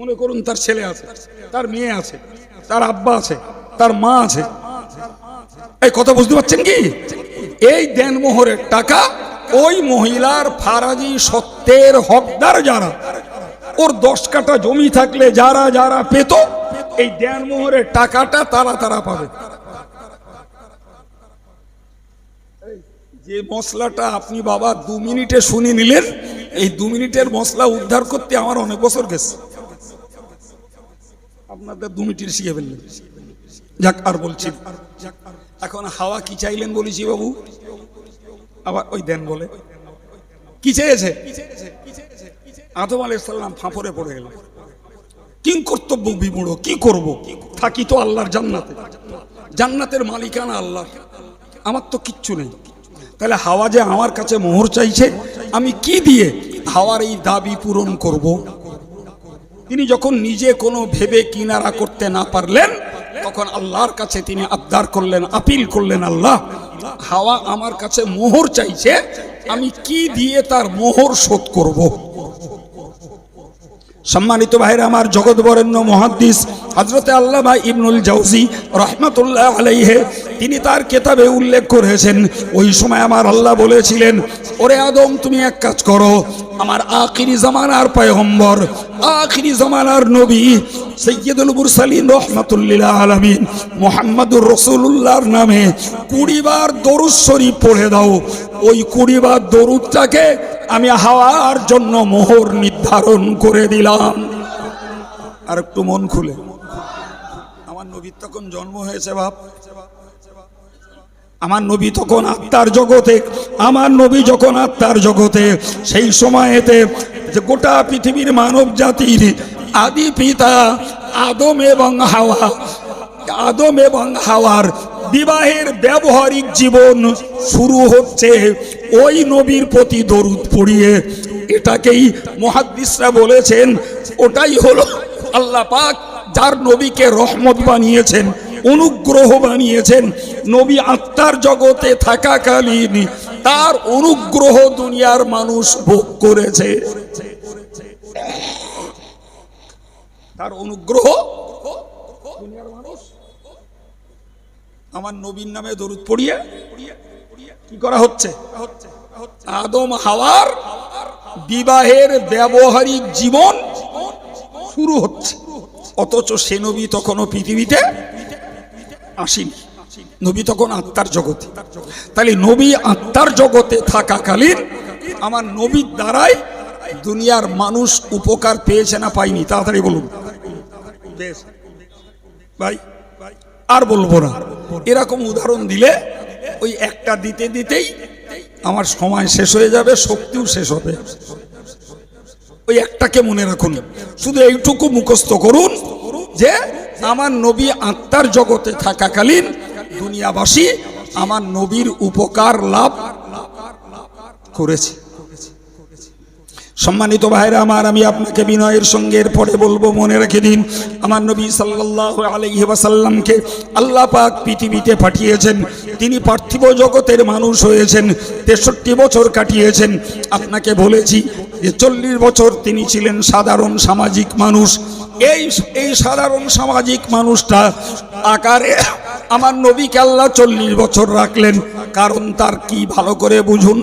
মনে করুন তার ছেলে আছে, তার মেয়ে আছে, তার আব্বা আছে, তার মা আছে, এই কথা বুঝতে পারছেন কি? এই দেন মোহরের টাকা ওই মহিলার ফারাজি সত্ত্বের হকদার যারা, ওর 10 কাঠা জমি থাকলে যারা যারা পেত, এই দেন মোহরের টাকাটা তারা তারা পাবে। যে মশলাটা আপনি বাবা 2 মিনিটে শুনে নিলেন, এই 2 মিনিটের মশলা উদ্ধার করতে আমার অনেক বছর গেছে। আপনাদের 2 মিনিট শিখে ফেললেন। যাক, আর বলছি, এখন হাওয়া কি চাইলেন বলেছি বাবু, আবার ওই দেন বলে কি চেয়েছে? আদম আলাইহিস সালাম ফাঁপড়ে পড়ে গেল, কি কর্তব্য বিমূঢ়, কি করব? থাকি তো আল্লাহর জান্নাতে, জান্নাতের মালিকানা আল্লাহ, আমার তো কিচ্ছু নেই। তাহলে হাওয়া যে আমার কাছে মোহর চাইছে, আমি কি দিয়ে হাওয়ার এই দাবি পূরণ করব? তিনি যখন নিজে কোনো ভেবে কিনারা করতে না পারলেন, তখন আল্লাহর কাছে তিনি আবদার করলেন, আপিল করলেন, আল্লাহ, হাওয়া আমার কাছে মোহর চাইছে, আমি কি দিয়ে তার মোহর শোধ করব? সম্মানিত ভাইরা আমার, জগৎ বরেণ্য মুহাদ্দিস হযরতে আল্লামা ইবনুল জাওজি রাহমাতুল্লাহ আলাইহি তিনি তার কিতাবে উল্লেখ করেছেন, ওই সময় আমার আল্লাহ বলেছিলেন, ওরে আদম, তুমি এক কাজ করো, আমার আখিরি জামানার পয়গম্বর, আখিরি জামানার নবী সাইয়্যিদুল মুরসালিন রাহমাতুল্লিল আলামিন মুহাম্মাদুর রাসূলুল্লাহর নামে 20 বার দরুদ শরীফ পড়ে দাও। ওই 20 বার দরুদটাকে আমি হাওয়ার জন্য মোহর নির্ধারণ করে দিলাম। আর একটু মন খুলে, আমার নবীর তখন জন্ম হয়েছে বাপ, আমার নবী তখন আত্মার জগতে, আমার নবী যখন আত্মার জগতে, সেই সময়েতে যে গোটা পৃথিবীর মানব জাতির আদি পিতা আদম এবং হাওয়া, আদম এবং হাওয়ার বিবাহের ব্যবহারিক জীবন শুরু হচ্ছে ওই নবীর প্রতি দরুদ পড়িয়ে। এটাকেই মুহাদ্দিসরা বলেছেন, ওটাই হলো আল্লাহ পাক যার নবীকে রহমত বানিয়েছেন, অনুগ্রহ বানিয়েছেন। নবী আত্মার জগতে থাকাকালীন তার অনুগ্রহ দুনিয়ার মানুষ ভোগ করেছে, তার অনুগ্রহ দুনিয়ার মানুষ। আমার নবীর নামে দরুদ পড়িয়ে কি করা হচ্ছে? আদম হাওয়ার বিবাহের ব্যবহারিক জীবন শুরু হচ্ছে, অথচ সে নবী তখনও পৃথিবীতে আসেনি, নবী তখন আত্মার জগতে। তাহলে নবী আত্মার জগতে থাকাকালীন আমার নবীর দ্বারাই দুনিয়ার মানুষ উপকার পেয়েছে না পায়নি? তাড়াতাড়ি বলুন ভাই, আর বলবো না। এরকম উদাহরণ দিলে ওই একটা দিতে দিতেই আমার সময় শেষ হয়ে যাবে, শক্তিও শেষ হবে। ওই একটাকে মনে রাখুন, শুধু এইটুকু মুখস্থ করুন যে আমার নবী আত্মার জগতে থাকাকালীন দুনিয়াবাসী আমার নবীর উপকার লাভ করেছে। সম্মানিত ভাইরা আমার, আমি আপনাকে বিনয়ের সঙ্গে এরপরে বলবো, মনে রেখে দিন, আমার নবী সাল্লাল্লাহু আলাইহি ওয়াসাল্লামকে আল্লাহ পাক পৃথিবীতে পাঠিয়েছেন। তিনি পার্থিব জগতের মানুষ হয়েছেন, 63 বছর কাটিয়েছেন। আপনাকে বলেছি যে 40 বছর তিনি ছিলেন সাধারণ সামাজিক মানুষ। এই সাধারণ সামাজিক মানুষটা আকারে আমার নবীকে আল্লাহ 40 বছর রাখলেন, কারণ তার কি ভালো করে বুঝুন।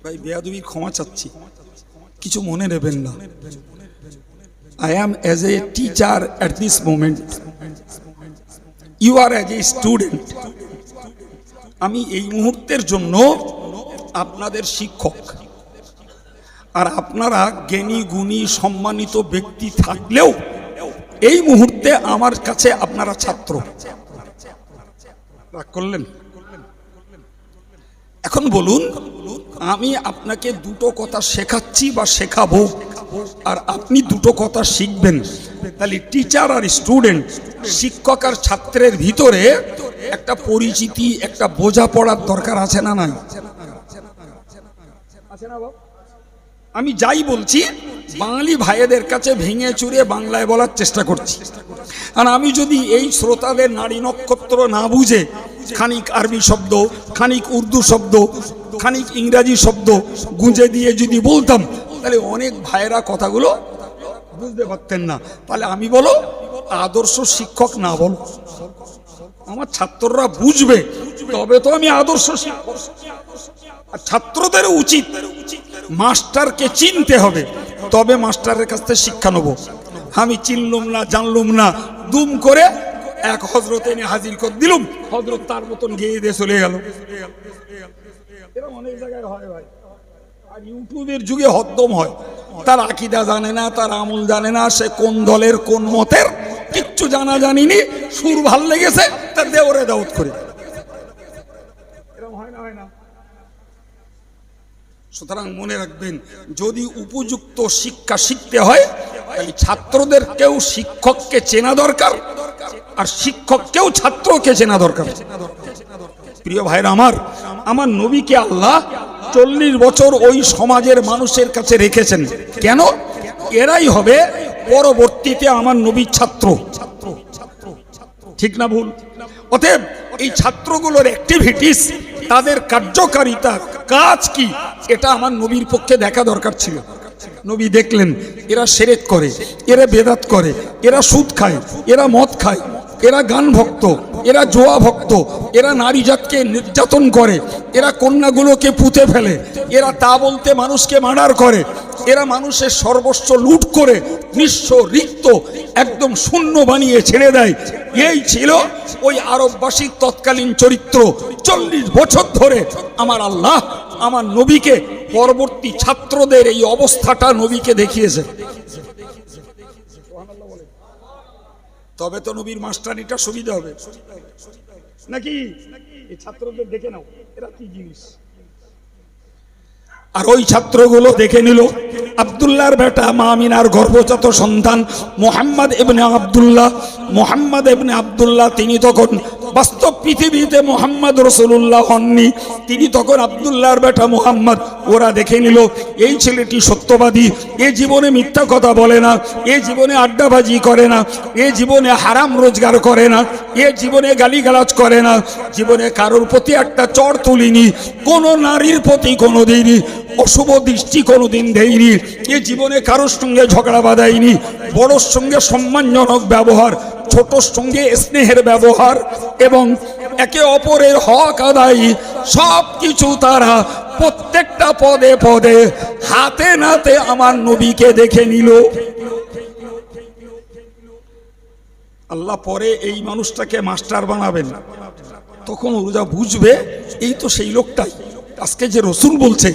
ভাই বেয়াদবি ক্ষমা চাচ্ছি, কিছু মনে নেবেন না। I am as a teacher at this moment, you are as a student. আমি এই মুহূর্তের জন্য আপনাদের শিক্ষক, আর আপনারা জ্ঞানী গুণী সম্মানিত ব্যক্তি থাকলেও এই মুহূর্তে আমার কাছে আপনারা ছাত্র। রাগ করলেন? এখন বলুন, আমি আপনাকে দুটো কথা শেখাচ্ছি বা শেখাবো, আর আপনি দুটো কথা শিখবেন। তাহলে টিচার আর স্টুডেন্ট, শিক্ষক আর ছাত্রের ভিতরে একটা পরিচিতি, একটা বোঝাপড়ার দরকার আছে না নাই? আমি যাই বলছি বাঙালি ভাইদের কাছে ভেঙে চুরে বাংলায় বলার চেষ্টা করছি। আর আমি যদি এই শ্রোতাদের নারী নক্ষত্র না বুঝে খানিক আরবি শব্দ, খানিক উর্দু শব্দ, খানিক ইংরাজি শব্দ গুঁজে দিয়ে যদি বলতাম, তাহলে অনেক ভাইয়েরা কথাগুলো বুঝতে পারতেন না। তাহলে আমি বলো আদর্শ শিক্ষক না বল, আমার ছাত্ররা বুঝবে তবে তো আমি আদর্শ শিক্ষক। আর ছাত্রদের উচিত মাস্টারকে চিনতে হবে, তবে মাস্টারের কাছ থেকে শিক্ষা নেব। আমি চিনলুম না, জানলুম না, দুম করে এক হজরত এনে হাজির করে দিলুম, হজরত তার মতন গিয়ে দিয়ে চলে গেল। এরকম অনেক জায়গায় হয় ভাই। আর ইউটিউবের যুগে হদ্দম হয়, তার আকীদা জানে না, তার আমল জানে না, সে কোন দলের কোন মতের কিচ্ছু জানা জানিনি, সুর ভাল লেগেছে তার দেওরে দাউদ করে। এরকম হয় না, হয় না? সুতরাং মনে রাখবেন, যদি উপযুক্ত শিক্ষা শিখতে হয় তাহলে ছাত্রদেরকেও শিক্ষককে চেনা দরকার, আর শিক্ষককেও ছাত্রকে চেনা দরকার। প্রিয় ভাইরা আমার, আমার নবীকে আল্লাহ 40 বছর ওই সমাজের মানুষের কাছে রেখেছেন। কেন? এরাই হবে পরবর্তীতে আমার নবীর ছাত্র। ঠিক না ভুল? অতএব এই ছাত্রগুলোর অ্যাক্টিভিটিস, তাদের কার্যকারিতা, কাজ কি, এটা আমার নবীর পক্ষে দেখা দরকার ছিল। নবী দেখলেন এরা শিরক করে, এরা বেদাত করে, এরা সুদ খায়, এরা মদ খায়, এরা গান ভক্ত, এরা জোয়া ভক্ত, এরা নারী জাতকে নির্যাতন করে, এরা কন্যাগুলোকে পুঁতে ফেলে, এরা তা বলতে মানুষকে মার্ডার করে, এরা মানুষের সর্বস্ব লুট করে নিঃস্ব রিক্ত একদম শূন্য বানিয়ে ছেড়ে দেয়। এই ছিল ওই আরববাসীর তৎকালীন চরিত্র। 40 বছর ধরে আমার আল্লাহ আমার নবীকে, পরবর্তী ছাত্রদের এই অবস্থাটা নবীকে দেখিয়েছে। তবে তো নবীর মাস্টারিটা সুবিধা হবে নাকি? এই ছাত্রদের দেখে নাও এরা কি জিনিস। আর ওই ছাত্রগুলো দেখে নিল আব্দুল্লাহর বেটা মা আমিনার গর্ভজাত সন্তান মুহাম্মদ ইবনে আব্দুল্লাহ। মুহাম্মদ ইবনে আব্দুল্লাহ তিনি তখন বাস্তব পৃথিবীতে মুহাম্মদ রাসূলুল্লাহ হননি, তিনি তখন আব্দুল্লাহর বেটা মুহাম্মদ। ওরা দেখে নিল এই ছেলেটি সত্যবাদী, এ জীবনে মিথ্যা কথা বলে না, এ জীবনে আড্ডাবাজি করে না, এ জীবনে হারাম রোজগার করে না, এ জীবনে গালিগালাজ করে না, জীবনে কারোর প্রতি একটা চড় তুলিনি, কোনো নারীর প্রতি কোনোদিনই অশুভ দৃষ্টি কোনোদিন দেয়নি, এ জীবনে কারোর সঙ্গে ঝগড়া বাঁধায়নি, বড়োর সঙ্গে সম্মানজনক ব্যবহার, ছোটর সঙ্গে স্নেহের ব্যবহার এবং একে অপরের হক আদায়, সব কিছু তারা প্রত্যেকটা পদে পদে হাতে নাতে আমার নবীকে দেখে নিল। আল্লাহ পরে এই মানুষটাকে মাস্টার বানাবেন, তখন ওরা বুঝবে এই তো সেই লোকটাই। আজকে যে রসুল বলছে,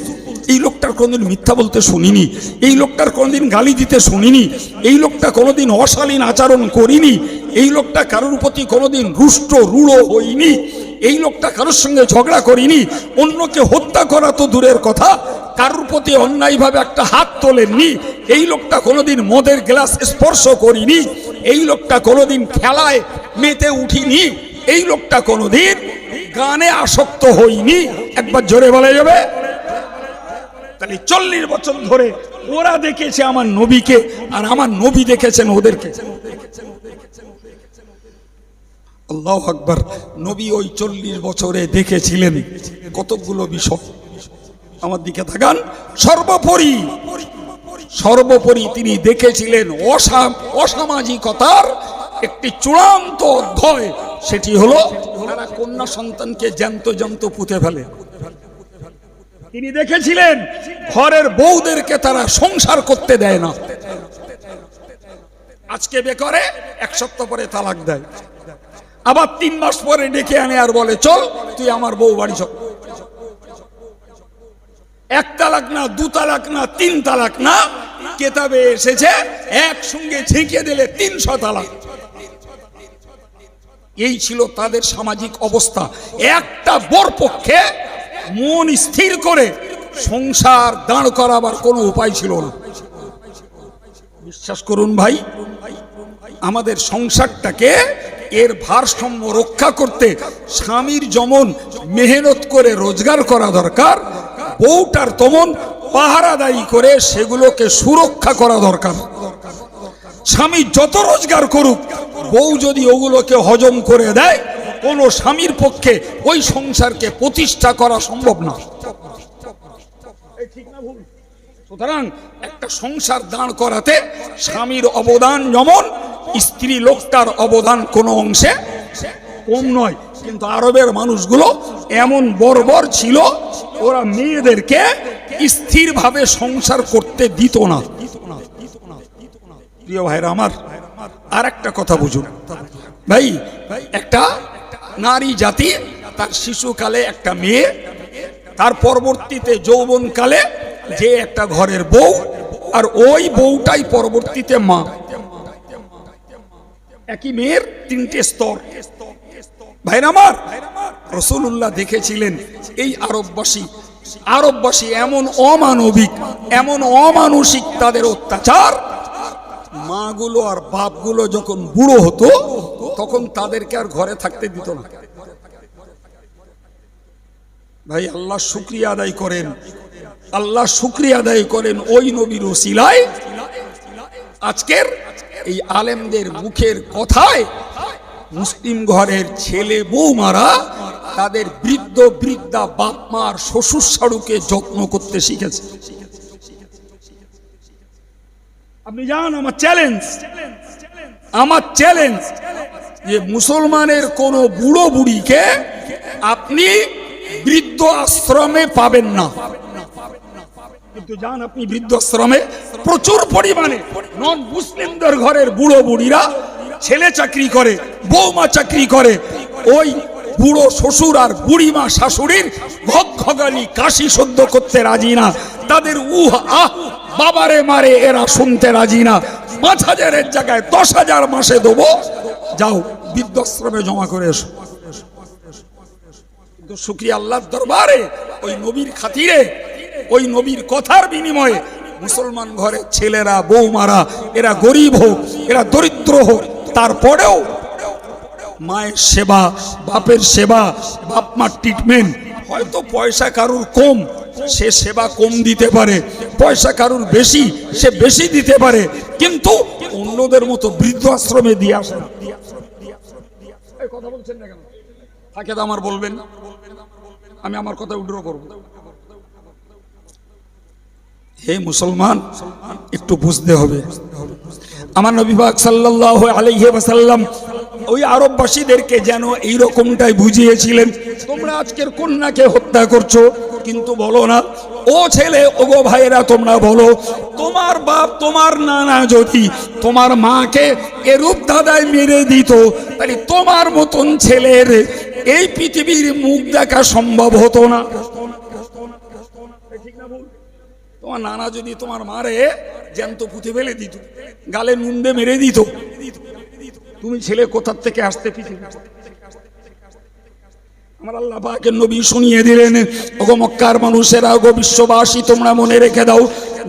এই লোকটার কোনোদিন মিথ্যা বলতে শুনিনি, এই লোকটার কোনোদিন গালি দিতে শুনিনি, এই লোকটা কোনোদিন অশালীন আচরণ করিনি, এই লোকটা কারোর প্রতি কোনোদিন রুষ্ট রূঢ় হইনি, এই লোকটা কারোর সঙ্গে ঝগড়া করিনি, অন্যকে হত্যা করা তো দূরের কথা, কারোর প্রতি অন্যায়ভাবে একটা হাত তোলেননি, এই লোকটা কোনোদিন মদের গ্লাস স্পর্শ করিনি, এই লোকটা কোনোদিন খেলায় মেতে উঠিনি, এই লোকটা কোনোদিন গানে আসক্ত হইনি। একবার জোরে বলা যাবে? তাহলে 40 বছর ধরে ওরা দেখেছে আমার নবীকে, আর আমার নবী দেখেছেন ওদেরকে। আল্লাহু আকবার। নবী ওই 40 বছরে দেখেছিলেন কতগুলো বিষয়। আমার দিকে তাকান। সর্বোপরি তিনি দেখেছিলেন অসামাজিকতার একটি চূড়ান্ত অধ্যায়, সেটি হলো তারা কন্যা সন্তানকে জ্যান্ত জ্যান্ত পুঁতে ফেলে। তিনি দেখেছিলেন ঘরের বউদেরকে তারা সংসার করতে দেয় না। আজকে বে করে 1 সপ্তাহ পরে তালাক দেয়, আবার 3 মাস পরে ডেকে আনে আর বলে চল তুই আমার বউ বাড়ি চল। 1 তালাক না, 2 তালাক না, 3 তালাক না, কেতাবে এসেছে একসঙ্গে ঝেঁকে দিলে 300 তালাক। এই ছিল তাদের সামাজিক অবস্থা। একটা বর পক্ষে মন স্থির করে সংসার দাঁড় করাবার কোনো উপায় ছিল না। বিশ্বাস করুন ভাই, আমাদের সংসারটাকে এর ভারসাম্য রক্ষা করতে স্বামীর যেমন মেহনত করে রোজগার করা দরকার, বউটার তেমন পাহারাদারি করে সেগুলোকে সুরক্ষা করা দরকার। স্বামী যত রোজগার করুক, বউ যদি ওগুলোকে হজম করে দেয়, কোনো স্বামীর পক্ষে ওই সংসারকে প্রতিষ্ঠা করা সম্ভব না। সুতরাং একটা সংসার দাঁড় করাতে স্বামীর অবদান যেমন, স্ত্রী লোকটার অবদান কোনো অংশে কম নয়। কিন্তু আরবের মানুষগুলো এমন বর্বর ছিল, ওরা মেয়েদেরকে স্থিরভাবে সংসার করতে দিত না। প্রিয় ভাইরা আমার, আর একটা কথা বুঝুন ভাই, একটা নারী জাতি তার শিশুকালে একটা মেয়ে, তার পরবর্তীতে যৌবনকালে যে একটা ঘরের বউ, আর ওই বউটাই পরবর্তীতে মা। একই মেয়ের তিনটে স্তর। ভাইরা আমার, রাসূলুল্লাহ দেখেছিলেন এই আরববাসী এমন অমানবিক, এমন অমানসিক তাদের অত্যাচার, মাগুলো আর বাপগুলো যখন বুড়ো হতো তখন তাদেরকে আর ঘরে থাকতে দিত না। ভাই আল্লাহ শুকরিয়া আদায় করেন, আল্লাহ শুকরিয়া আদায় করেন ওই নবীর ওসিলায় আজকের এই আলেমদের মুখের কথায় মুসলিম ঘরের ছেলে বৌমারা তাদের বৃদ্ধ বৃদ্ধা বাপ মার শ্বশুর শাশুড়িকে যত্ন করতে শিখেছে। আপনি জান, আমার চ্যালেঞ্জ যে মুসলমানের কোন বুড়ো বুড়িকে আপনি বৃদ্ধ আশ্রমে পাবেন না। কিন্তু যান আপনি বৃদ্ধাশ্রমে, প্রচুর পরিমাণে নন মুসলিমদের ঘরের বুড়ো বুড়িরা ছেলে চাকরি করে, বৌমা চাকরি করে, ওই বুড়ো শ্বশুর আর বুড়িমা শাশুড়ির ঘগানি কাশি সহ্য করতে রাজি না। তাদের উহ আহ বাবারে মারে এরা শুনতে রাজি না। ৫,০০০-এর জায়গায় ১০,০০০ মাসে দেবো, যাও বৃদ্ধাশ্রমে জমা করে এসো। কিন্তু শুকরিয়া আল্লাহর দরবারে ওই নবীর খাতিরে, ওই নবীর কথার বিনিময়ে মুসলমান ঘরের ছেলেরা বৌমারা, এরা গরিব হোক, এরা দরিদ্র হোক, তারপরেও মায়ের সেবা, বাপের সেবা, বাপ মার ট্রিটমেন্ট, হয়তো পয়সা কারুর কম, সে সেবা কম দিতে পারে, পয়সা কারুর বেশি, সে বেশি দিতে পারে, কিন্তু অন্যদের মতো বৃদ্ধাশ্রমে দিয়ে আসে না। কথা বলছেন না কেন? থাকে তো আমার বলবেন, আমি আমার কথা উইথড্র করব। হে মুসলমান, একটু বুঝতে হবে। আমার নবী পাক সাল্লাল্লাহু আলাইহি ওয়াসাল্লাম ওই আরববাসীদেরকে যেন এই রকমটাই বুঝিয়েছিলেন, তোমরা আজকের কন্যাকে হত্যা করছো, কিন্তু বলো না ও ছেলে, ওগো ভাইয়েরা তোমরা বলো, তোমার বাপ তোমার নানা যদি তোমার মাকে এরূপ দাদায় মেরে দিত, তাহলে তোমার মতন ছেলের এই পৃথিবীর মুখ দেখা সম্ভব হতো না। তোমার নানা যদি তোমার মারে জ্যান্ত পুঁতে ফেলে দিত, গালে নুন দিয়ে মেরে দিত, তুমি ছেলে কোথার থেকে আসতে পৃথিবী? আমার আল্লাহ পাকের নবী শুনিয়ে দিলেন, ওগো মক্কার মানুষেরা, ওগো বিশ্ববাসী, তোমরা মনে রেখে দাও,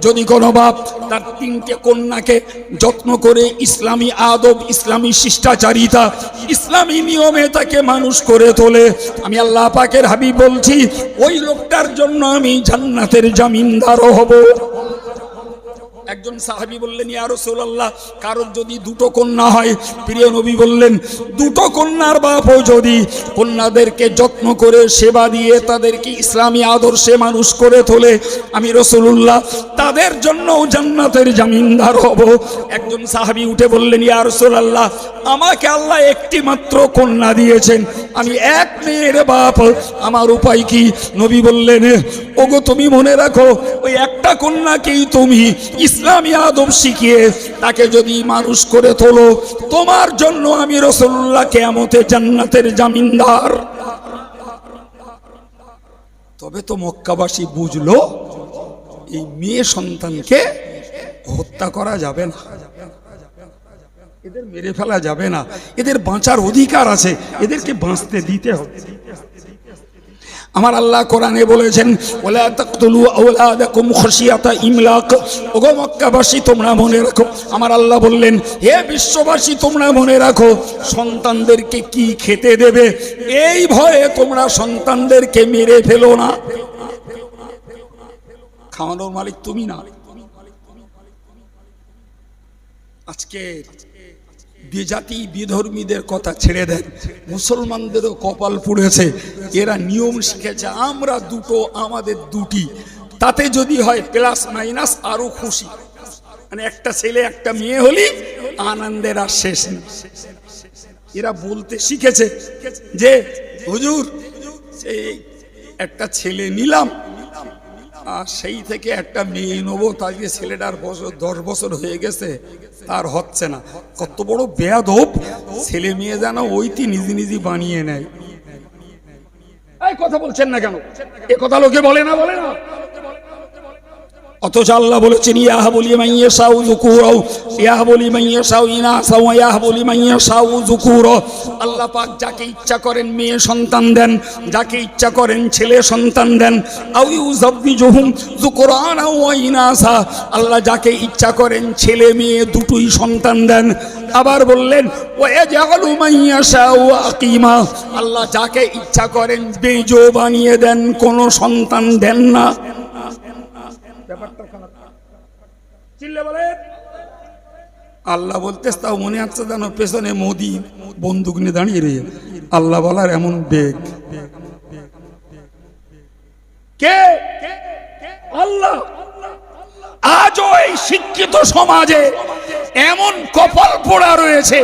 যদি কোনো বাপ তার 3টে কন্যাকে যত্ন করে ইসলামী আদব, ইসলামী শিষ্টাচারিতা, ইসলামী নিয়মে তাকে মানুষ করে তোলে, আমি আল্লাহ পাকের হাবিব বলছি, ওই লোকটার জন্য আমি জান্নাতের জামিনদারও হব। একজন সাহাবী বললেন, ইয়া রাসূলুল্লাহ, কারোর যদি 2টো কন্যা হয়, প্রিয় নবী বললেন, 2টো কন্যার বাপও যদি কন্যাদেরকে যত্ন করে সেবা দিয়ে তাদেরকে ইসলামী আদর্শে মানুষ করে তোলে, আমি রাসূলুল্লাহ তাদের জন্য জান্নাতের জামিনদার হব। একজন সাহাবী উঠে বললেন, ইয়া রাসূলুল্লাহ, আমাকে আল্লাহ একটি মাত্র কন্যা দিয়েছেন, আমি এক মেয়ের বাপ, আমার উপায় কি? নবী বললেন, ওগো তুমি মনে রাখো, ওই একটা কন্যাকেই তুমি ইসলামী আদব শিখিয়ে তাকে যদি মানুষ করে তোলো, তোমার জন্য আমি রাসূলুল্লাহ কিয়ামতে জান্নাতের জামিনদার। তবে তো মক্কাবাসী বুঝলো এই মেয়ে সন্তানকে হত্যা করা যাবে না, এদের মেরে ফেলা যাবে না, এদের বাঁচার অধিকার আছে, এদেরকে বাঁচতে দিতে হবে। আমার আল্লাহ কোরআনে বলেছেন ওয়ালা তাকতুলু আওলাদাকুম খাশিয়াতা ইমলাক। ওগো মক্কাবাসী তোমরা মনে রাখো, আমার আল্লাহ বললেন হে বিশ্ববাসী তোমরা মনে রাখো, সন্তানদেরকে কি খেতে দেবে এই ভয়ে তোমরা সন্তানদেরকে মেরে ফেলো না। খাওয়ানোর মালিক তুমি না। আজকে বিজাতি বিধর্মীদের কথা ছেড়ে দেন, মুসলমানদেরও কপাল পুড়েছে, এরা নিয়ম শিখেছে আমরা দুটো আমাদের দুটি, তাতে যদি হয় প্লাস মাইনাস আরো খুশি, মানে একটা ছেলে একটা মেয়ে হলি আনন্দের আর শেষ নেই। এরা বলতে শিখেছে যে হুজুর সেই একটা ছেলে নিলাম আর সেই থেকে একটা মেয়ে নেবো, তাকে ছেলেটার বছর 10 বছর হয়ে গেছে তার হচ্ছে না। কত বড় বেয়াদব ছেলে মেয়ে যেন ওইটি নিজে নিজে বানিয়ে নেয়। এই কথা বলছেন না কেন? এ কথা লোকে বলে না, বলে না। অথচ আল্লাহ বলেছেন ইয়াহাবু লিমান ইয়াশাউ যুকুরা ইয়াহাবু লিমান ইয়াশাউ ইনাসা ওয়া ইয়াহাবু লিমান ইয়াশাউ যুকুরা। আল্লাহ পাক যাকে ইচ্ছা করেন মেয়ে সন্তান দেন, যাকে ইচ্ছা করেন ছেলে সন্তান দেন। আও ইউযাব্বিজুহুম যুকরানা ওয়া ইনাসা, আল্লাহ যাকে ইচ্ছা করেন ছেলে মেয়ে দুটোই সন্তান দেন। আবার বললেন ওয়া ইয়াজআলু মান ইয়াশাউ আকিমা, আল্লাহ যাকে ইচ্ছা করেন বেজো বানিয়ে দেন, কোনো সন্তান দেন না। আল্লাহ বলতে তাও মনে হচ্ছে যেন পেছনে মোদি বন্দুক নিয়ে দাঁড়িয়ে রয়ে। আল্লাহ বলার এমন বেগ। কে? আল্লাহ। আজও এই শিক্ষিত সমাজে এমন কপাল পোড়া রয়েছে,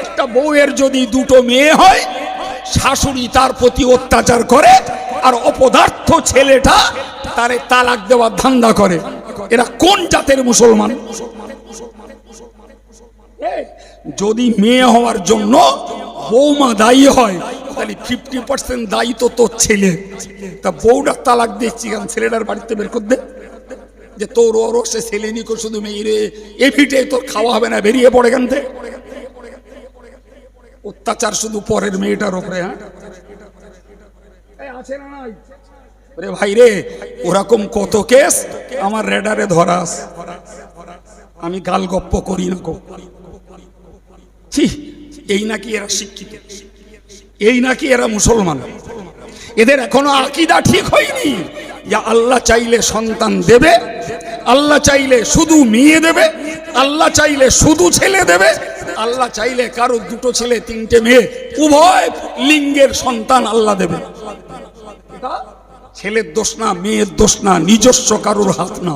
একটা বউয়ের যদি দুটো মেয়ে হয় শাশুড়ি তার প্রতি অত্যাচার করে আর অপদার্থ ছেলেটা তারে তালাক দেওয়ার ধান্দা করে। এরা কোন জাতের মুসলমান? যদি মেয়ে হওয়ার জন্য বৌমা দায়ী হয় তাহলে 50% দায়ী তো তোর ছেলে। তা বউটা তালাক দিচ্ছি কারণ ছেলেটার বাড়িতে বের করে দে, যে তোর ওর সে ছেলে নিকো শুধু মেয়ে এভিটে তোর খাওয়া হবে না, বেরিয়ে পড়ে এখান থেকে। অত্যাচার শুধু পরের মেয়েটার উপরে। হ্যাঁ আছে না নাই? রে ভাই রে, ওরকম কত কেস আমার রেডারে ধরা আছে। আমি গাল গপ্প করি না। এই নাকি এরা শিক্ষিত, এই নাকি এরা মুসলমান? এদের এখনো আকীদা ঠিক হয়নি। আল্লাহ চাইলে সন্তান দেবে, আল্লাহ চাইলে শুধু মেয়ে দেবে, আল্লাহ চাইলে শুধু ছেলে দেবে, আল্লাহ চাইলে কারো দুটো ছেলে তিনটে মেয়ে উভয় লিঙ্গের সন্তান আল্লাহ দেবে। ছেলের দোষ না, মেয়ের দোষ না, নিজস্ব কারোর হাত না।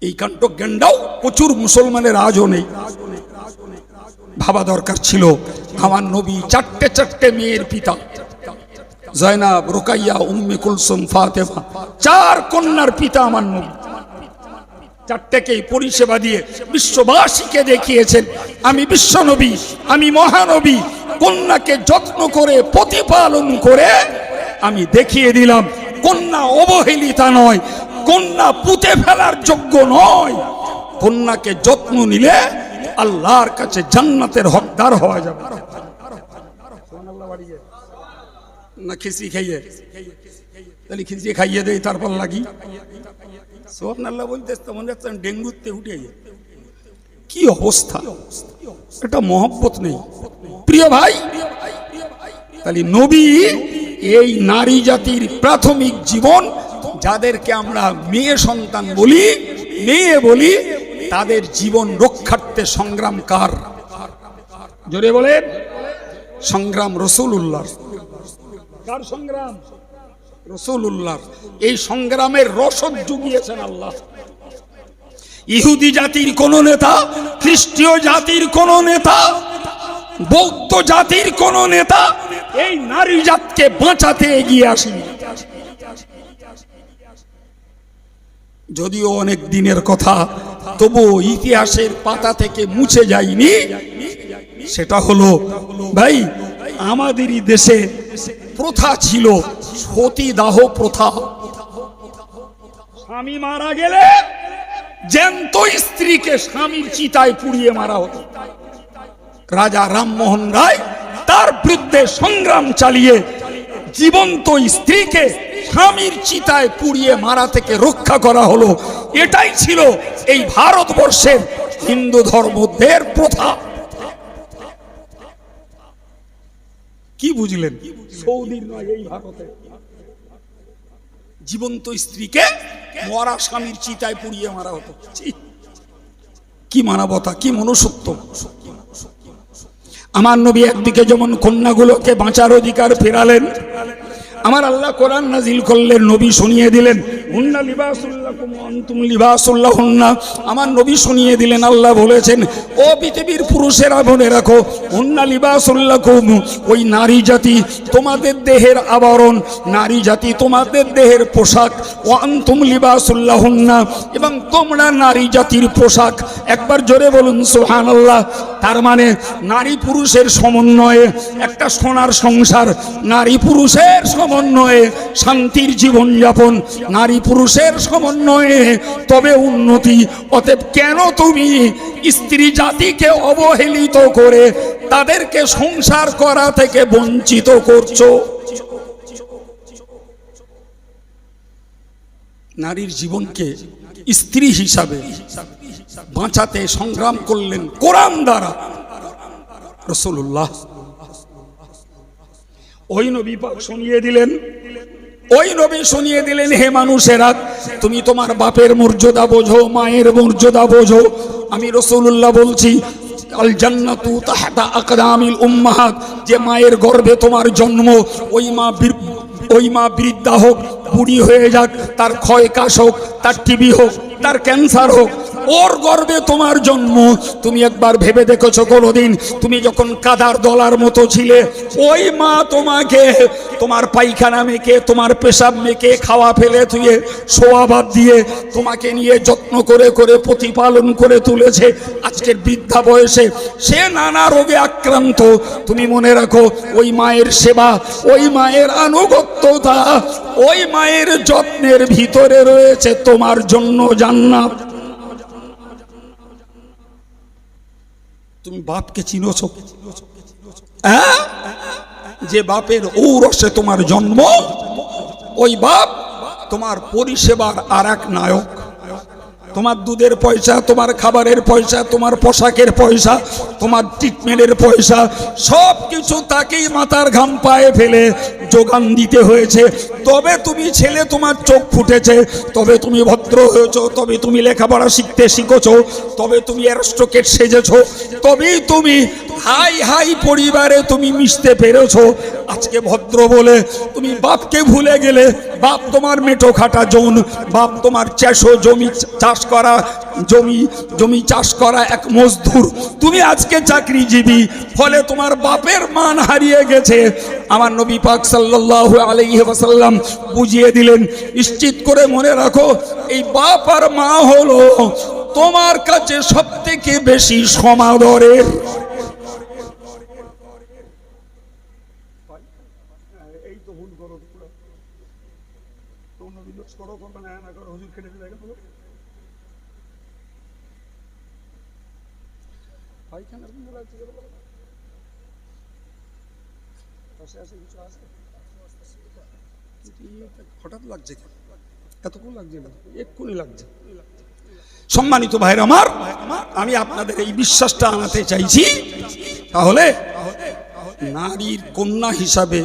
এই কাণ্ড জ্ঞানটাও প্রচুর মুসলমানের আজও নেই। ভাবা দরকার ছিল আমার নবী চারটে মেয়ের পিতা, জয়নাব, রুকাইয়া, উম্মে কুলসুম, ফাতেমা, 4 কন্যার পিতা আমার নবী। চারটেকেই পরিষেবা দিয়ে বিশ্ববাসীকে দেখিয়েছেন আমি বিশ্বনবী, আমি মহানবী। কন্যাকে যত্ন করে প্রতিপালন করে আমি দেখিয়ে দিলাম কন্যা অবহেলিতা নয়, কন্যা পুঁতে ফেলার যোগ্য নয়। কন্যাকে যত্ন নিলে আল্লাহর কাছে জান্নাতের হকদার হওয়া যাবে। না খিচড়ি খাইয়ে, তাহলে খিচড়ি খাইয়ে দেয় তারপর লাগি সোহানাল্লাহ বলতে মনে হচ্ছে ডেঙ্গুতে উঠে যায়। কি অবস্থা! এটা মহব্বত নেই প্রিয় ভাই। তাহলে নবী এই নারী জাতির প্রাথমিক জীবন, যাদেরকে আমরা মেয়ে সন্তান বলি, মেয়ে বলি, তাদের জীবন রক্ষার্থে সংগ্রাম কার? জোরে বলেন। সংগ্রাম রাসূলুল্লাহ। কার সংগ্রাম? রাসূলুল্লাহ। এই সংগ্রামের রসদ জুগিয়েছেন আল্লাহ। ইহুদি জাতির কোন নেতা, খ্রিস্টীয় জাতির কোন নেতা, বৌদ্ধ জাতির কোন নেতা এই নারী জাতকে বাঁচাতে এগিয়ে আসেনি। যদিও অনেক দিনের কথা, তবু ইতিহাসের পাতা থেকে মুছে যায়নি। সেটা হলো ভাই, আমাদেরই দেশে প্রথা ছিল সতীদাহ প্রথা। স্বামী মারা গেলে জ্যান্ত স্ত্রীকে স্বামীর চিতায় পুড়িয়ে মারা হতো। রাজা রামমোহন রায় তার বিরুদ্ধে সংগ্রাম চালিয়ে জীবন্ত স্ত্রীকে স্বামীর চিতায় পুড়িয়ে মারা থেকে রক্ষা করা হলো। এটাই ছিল এই ভারতবর্ষের হিন্দু ধর্মদের প্রথা। কি বুঝলেন? সৌদির নয়, এই ভারতে জীবন্ত স্ত্রীকে মরা স্বামীর চিতায় পুড়িয়ে মারা হতো। কি মানবতা, কি মনুষ্যত্ব! আমার নবী একদিকে যেমন কন্যাগুলোকে বাঁচার অধিকার ফেরালেন, আমার আল্লাহ কোরআন নাজিল করলেন, নবী শুনিয়ে দিলেন, হুন্না লিবাসুল লাকুম ওয়া আনতুম লিবাসুল লাহুন্না। আমার নবী শুনিয়ে দিলেন, আল্লাহ বলেছেন, ও পৃথিবীর পুরুষেরা মনে রাখো, হুন্না লিবাসুল লাকুম, ওই নারী জাতি তোমাদের দেহের আবরণ, নারী জাতি তোমাদের দেহের পোশাক, ওয়া আনতুম লিবাসুল লাহুন্না, এবং তোমরা নারী জাতির পোশাক। একবার জোরে বলুন সুবহানাল্লাহ। তার মানে নারী পুরুষের সমন্বয়ে একটা সোনার সংসার, নারী পুরুষের সমন্বয়ে শান্তির জীবনযাপন, নারী পুরুষের সমন্বয়ে তবে উন্নতি। অতএব কেন তুমি স্ত্রী জাতিকে অবহেলিত করে তাদেরকে সংসার করা থেকে বঞ্চিত করছো? নারীর জীবনকে স্ত্রী হিসাবে বাঁচাতে সংগ্রাম করলেন কোরআন দ্বারা রাসূলুল্লাহ। ওই নবী পাক শুনিয়ে দিলেন, ওই নবী শুনিয়ে দিলেন, হে মানুষেরা, তুমি তোমার বাপের মর্যাদা বোঝো, মায়ের মর্যাদা বোঝো। আমি রাসূলুল্লাহ বলছি, আল জান্নাতু তাহতা আকদামিল উম্মাহাত, যে মায়ের গর্ভে তোমার জন্ম, ওই মা বৃদ্ধা হোক, বুড়ি হয়ে যাক, তার ক্ষয় কাশ হোক, তার টিবি হোক, তার ক্যান্সার হোক, ওর গর্ভে তোমার জন্ম। তুমি একবার ভেবে দেখেছো কোনোদিন, তুমি যখন কাদার দলার মতো ছিলে, ওই মা তোমাকে তোমার পায়খানা মেখে, তোমার পেশাব মেখে, খাওয়া ফেলে ধুয়ে, শোয়া বাদ দিয়ে তোমাকে নিয়ে যত্ন করে করে প্রতিপালন করে তুলেছে। আজকের বৃদ্ধা বয়সে সে নানা রোগে আক্রান্ত। তুমি মনে রাখো, ওই মায়ের সেবা, ওই মায়ের আনুগত্যতা, ওই মায়ের যত্নের ভিতরে রয়েছে তোমার জন্য জান্নাত। তুমি বাপকে চিনোছো? যে বাপের ঔরসে তোমার জন্ম, ওই বাপ তোমার পরিষেবার আর এক নায়ক। তোমার দুধের পয়সা, তোমার খাবারের পয়সা, তোমার পোশাকের পয়সা, তোমার ট্রিটমেন্টের পয়সা, সব কিছু তাকেই মাথার ঘাম পায়ে ফেলে যোগান দিতে হয়েছে। তবে তুমি ছেলে, তোমার চোখ ফুটেছে, তবে তুমি ভদ্র হয়েছো, তবে তুমি লেখাপড়া শিখেছো, তবে তুমি অ্যারিস্টোক্রেট সেজেছো, তবেই তুমি হাই হাই পরিবারে তুমি মিশতে পেরেছো। আজকে ভদ্র বলে তুমি বাপকে ভুলে গেলে। বাপ তোমার মেটো খাটা জোন, বাপ তোমার চাষো জমি চাষ করা, জমি চাষ করা এক মজদুর। তুমি আজকে চাকরিজীবী, ফলে তোমার বাপের মান হারিয়ে গেছে। আমার নবী পাক সাল্লাল্লাহু আলাইহি ওয়াসাল্লাম বুঝিয়ে দিলেন, নিশ্চিত করে মনে রাখো, এই বাপ আর মা হলো তোমার কাছে সবথেকে বেশি সমাদরের। হঠাৎ লাগছে, এতক্ষণ লাগছে না, এক্ষুনি লাগছে। সম্মানিত ভাইরা আমার, আমি আপনাদের এই বিশ্বাসটা আনাতে চাইছি। তাহলে নারীর কন্যা হিসাবে,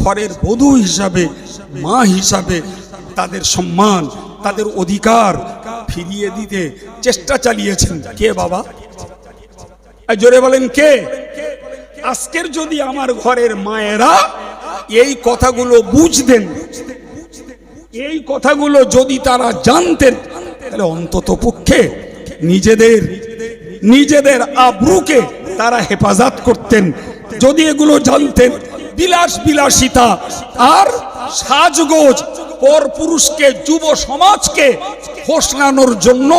ঘরের বধূ হিসাবে, মা হিসাবে তাদের সম্মান, তাদের অধিকার ফিরিয়ে দিতে চেষ্টা চালিয়েছেন কে বাবা? জোরে বলেন কে? আজকের যদি আমার ঘরের মায়েরা এই কথাগুলো বুঝতেন, এই কথাগুলো যদি তারা জানতেন, তাহলে অন্তত পক্ষে নিজেদের আব্রুকে তারা হেফাজত করতেন। যদি এগুলো জানতেন, বিলাসিতা আর সাজগোজ পর পুরুষকে, যুব সমাজকে ফোসলানোর জন্য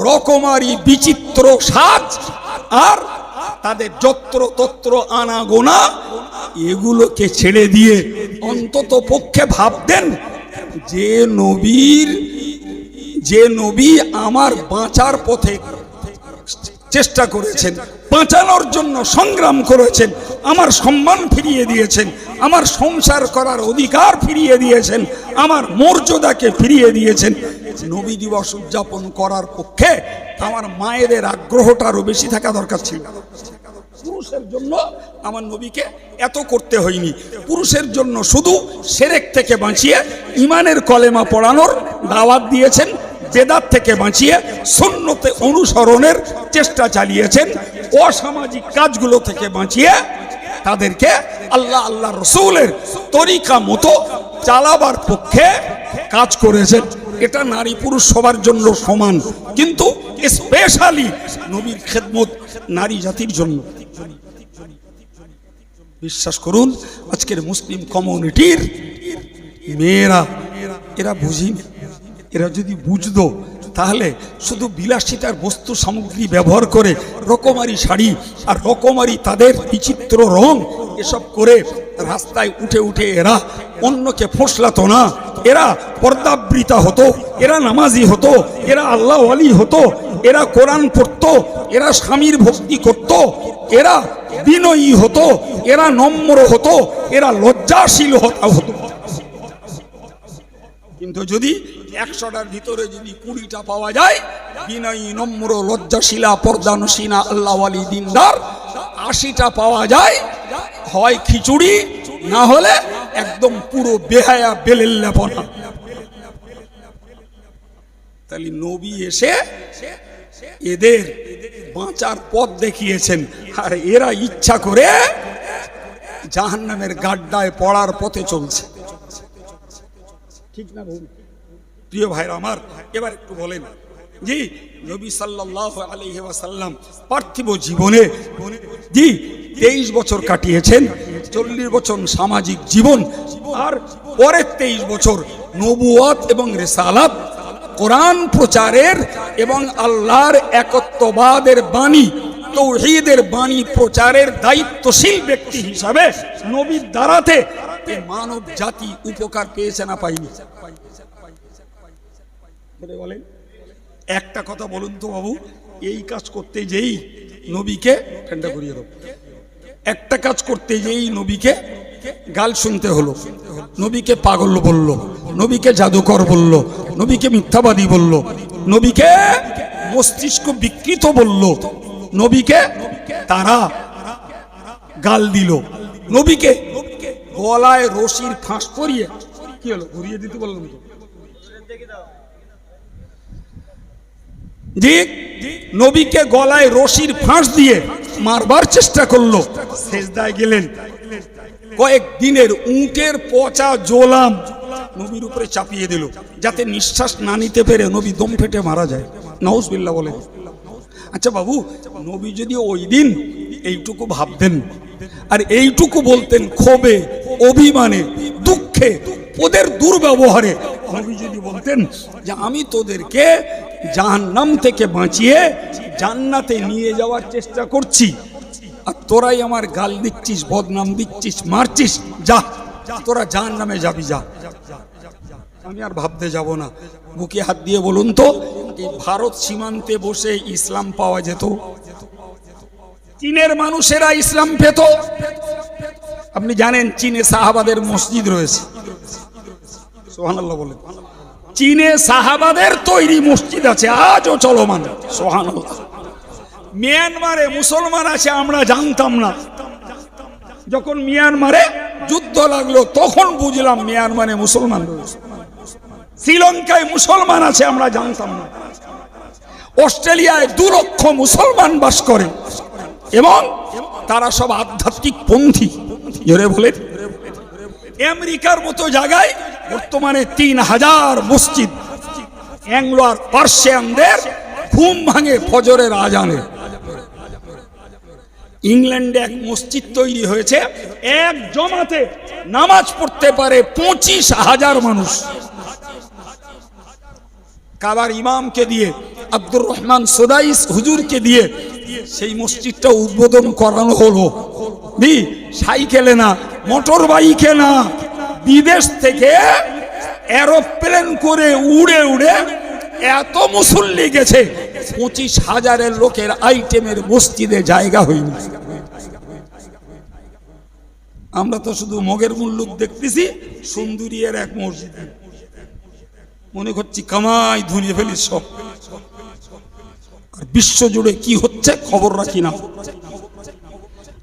রকমারি বিচিত্র সাজ আর তাদের যত্র তত্র আনাগোনা, এগুলোকে ছেড়ে দিয়ে অন্তত পক্ষে ভাবতেন, যে নবী আমার বাঁচার পথে চেষ্টা করেছেন, বাঁচানোর জন্য সংগ্রাম করেছেন, আমার সম্মান ফিরিয়ে দিয়েছেন, আমার সংসার করার অধিকার ফিরিয়ে দিয়েছেন, আমার মর্যাদাকে ফিরিয়ে দিয়েছেন। নবী দিবস উদযাপন করার পক্ষে আমার মায়েদের আগ্রহটা আরো বেশি থাকা দরকার ছিল। পুরুষের জন্য আমার নবীকে এত করতে হয়নি, পুরুষের জন্য শুধু শিরক থেকে বাঁচিয়ে ইমানের কলেমা পড়ানোর দাওয়াত দিয়েছেন, বেদাত থেকে বাঁচিয়ে সুন্নতে অনুসরণের চেষ্টা চালিয়েছেন, অসামাজিক কাজগুলো থেকে বাঁচিয়ে তাদেরকে আল্লাহ রসুলের তরিকা মতো চালাবার পক্ষে কাজ করেছেন। এটা নারী পুরুষ সবার জন্য সমান, কিন্তু স্পেশালি নবীর খেদমত নারী জাতির জন্য। বিশ্বাস করুন, আজকের মুসলিম কমিউনিটির মেয়েরা এরা বুঝিনি। এরা যদি বুঝতো তাহলে শুধু বিলাসিতার বস্তু সামগ্রী ব্যবহার করে রকমারি শাড়ি আর রকমারি তাদের বিচিত্র রং এসব করে রাস্তায় উঠে উঠে এরা অন্যকে ফোঁসলাতো না। এরা পর্দাবৃতা হতো, এরা নামাজি হতো, এরা আল্লাহ ওয়ালি হতো, এরা কোরআন পড়তো, এরা স্বামীর ভক্তি করত, এরা বিনয়ী হতো, এরা নম্র হতো, এরা লজ্জাশীল হতো। কিন্তু যদি 100টার ভিতরে যদি 20টা পাওয়া যায় বিনয়ী, নম্র, লজ্জাশীলা, পর্দানসীনা, আল্লাহ ওয়ালি, দিনদার, 80টা পাওয়া যায় হয় খিচুড়ি, না হলে একদম পুরো বেহায়া বেলেল্লাপনা। তাহলে নবী এসে এদের বাঁচার পথ দেখিয়েছেন, আর এরা ইচ্ছা করে জাহান্নামের গাড্ডায় পড়ার পথে চলছে। ঠিক না ভুল? প্রিয় ভাইরা আমার, এবার একটু বলেন, জি নবী সাল্লাল্লাহু আলাইহি ওয়াসাল্লাম পার্থিব জীবনে জি 23 বছর কাটিয়েছেন, 40 বছর সামাজিক জীবন, আর পরের 23 বছর নবুয়ত এবং রিসালাত, কোরআন প্রচারের এবং আল্লাহর একত্ববাদের বাণী, তাওহীদের বাণী প্রচারের দায়িত্বশীল ব্যক্তি হিসাবে নবীর দ্বারাতে মানব জাতি উপকার পেয়েছে না পাইনি? বলেন একটা কথা বলুন তো বাবু, এই কাজ করতে যেই নবীকে ঠান্ডা করিয়ে দাও, একটা কাজ করতে যেই নবীকে গাল শুনতে হলো, নবীকে পাগল বলল, নবীকে জাদুকর বলল, নবীকে মিথ্যাবাদী বলল, নবীকে মস্তিষ্ক বিকৃত বলল, নবীকে তারা গাল দিল, নবীকে গলায় রশির ফাঁস পরিয়ে কি হলো ঘুরিয়ে দিতে বললাম তো, জি নবীকে গলায় রশির ফাঁস দিয়ে মারবার চেষ্টা করলো, সেজদায় গেলেন, কয়েক দিনের উটের পচা জোলাম নবীর উপরে চাপিয়ে দিল যাতে নিঃশ্বাস না নিতে পেরে নবী দম ফেটে মারা যায়। নাউজুবিল্লাহ বলে। আচ্ছা বাবু, নবী যদি ওই দিন এইটুকু ভাবতেন আর এইটুকু বলতেন ক্ষোভে, অভিমানে, দুঃখে, ওদের দুর্ব্যবহারে, নবী যদি বলতেন যে আমি তোদেরকে জাহান্নাম থেকে বাঁচিয়ে জান্নাতে নিয়ে যাওয়ার চেষ্টা করছি আর তোরাই আমার গাল দিচ্ছিস, বদনাম দিচ্ছিস, মারছিস, যা তোরা জাহান্নামে যাবি, যা, আমি আর ভাবতে যাব না। বুকে হাত দিয়ে বলুন তো, ভারত সীমান্তে বসে ইসলাম পাওয়া যেত? চীনের মানুষেরা ইসলাম পেত? আপনি জানেন চীনে সাহাবাদের মসজিদ রয়েছে, সুবহানাল্লাহ বলেন। চীনে সাহাবাদের তৈরি মসজিদ আছে, আজও চলমান, সুবহানাল্লাহ। মিয়ানমারে মুসলমান আছে, আমরা জানতাম না। যখন মিয়ানমারে যুদ্ধ লাগলো তখন বুঝলাম মিয়ানমারে মুসলমান রয়েছে। শ্রীলঙ্কায় মুসলমান আছে, আমরা জানতাম না। অস্ট্রেলিয়ায় 2 লক্ষ মুসলমান বাস করে এবং তারা সব আধ্যাত্মিক পন্থী, জোরে বলেন। আমেরিকার মতো জায়গায় বর্তমানে 3000 মসজিদ। অ্যাংলো আর পার্সিয়ানদের ঘুম ভাঙে ফজরের আজানে। ইংল্যান্ডে এক মসজিদ তৈরি হয়েছে, এক জমাতে নামাজ পড়তে পারে 25,000 মানুষ। কাবার ইমামকে দিয়ে, আব্দুর রহমান সুদাইস হুজুরকে দিয়ে সেই মসজিদটা উদ্বোধন করানো হলো। সাইকেলে না, মোটর বাইকে না, বিদেশ থেকে এরোপ্লেন করে উড়ে উড়ে এত মুসল্লি গেছে, 25,000 লোকের আইটেমের মসজিদে জায়গা হয়নি। আমরা তো শুধু মগের মুল্লুক দেখতেছি সুন্দরীর এক মসজিদ, মনে করছি কামাই ধুনিয়ে ফেলি সব। আর বিশ্ব জুড়ে কি হচ্ছে খবর রাখি না।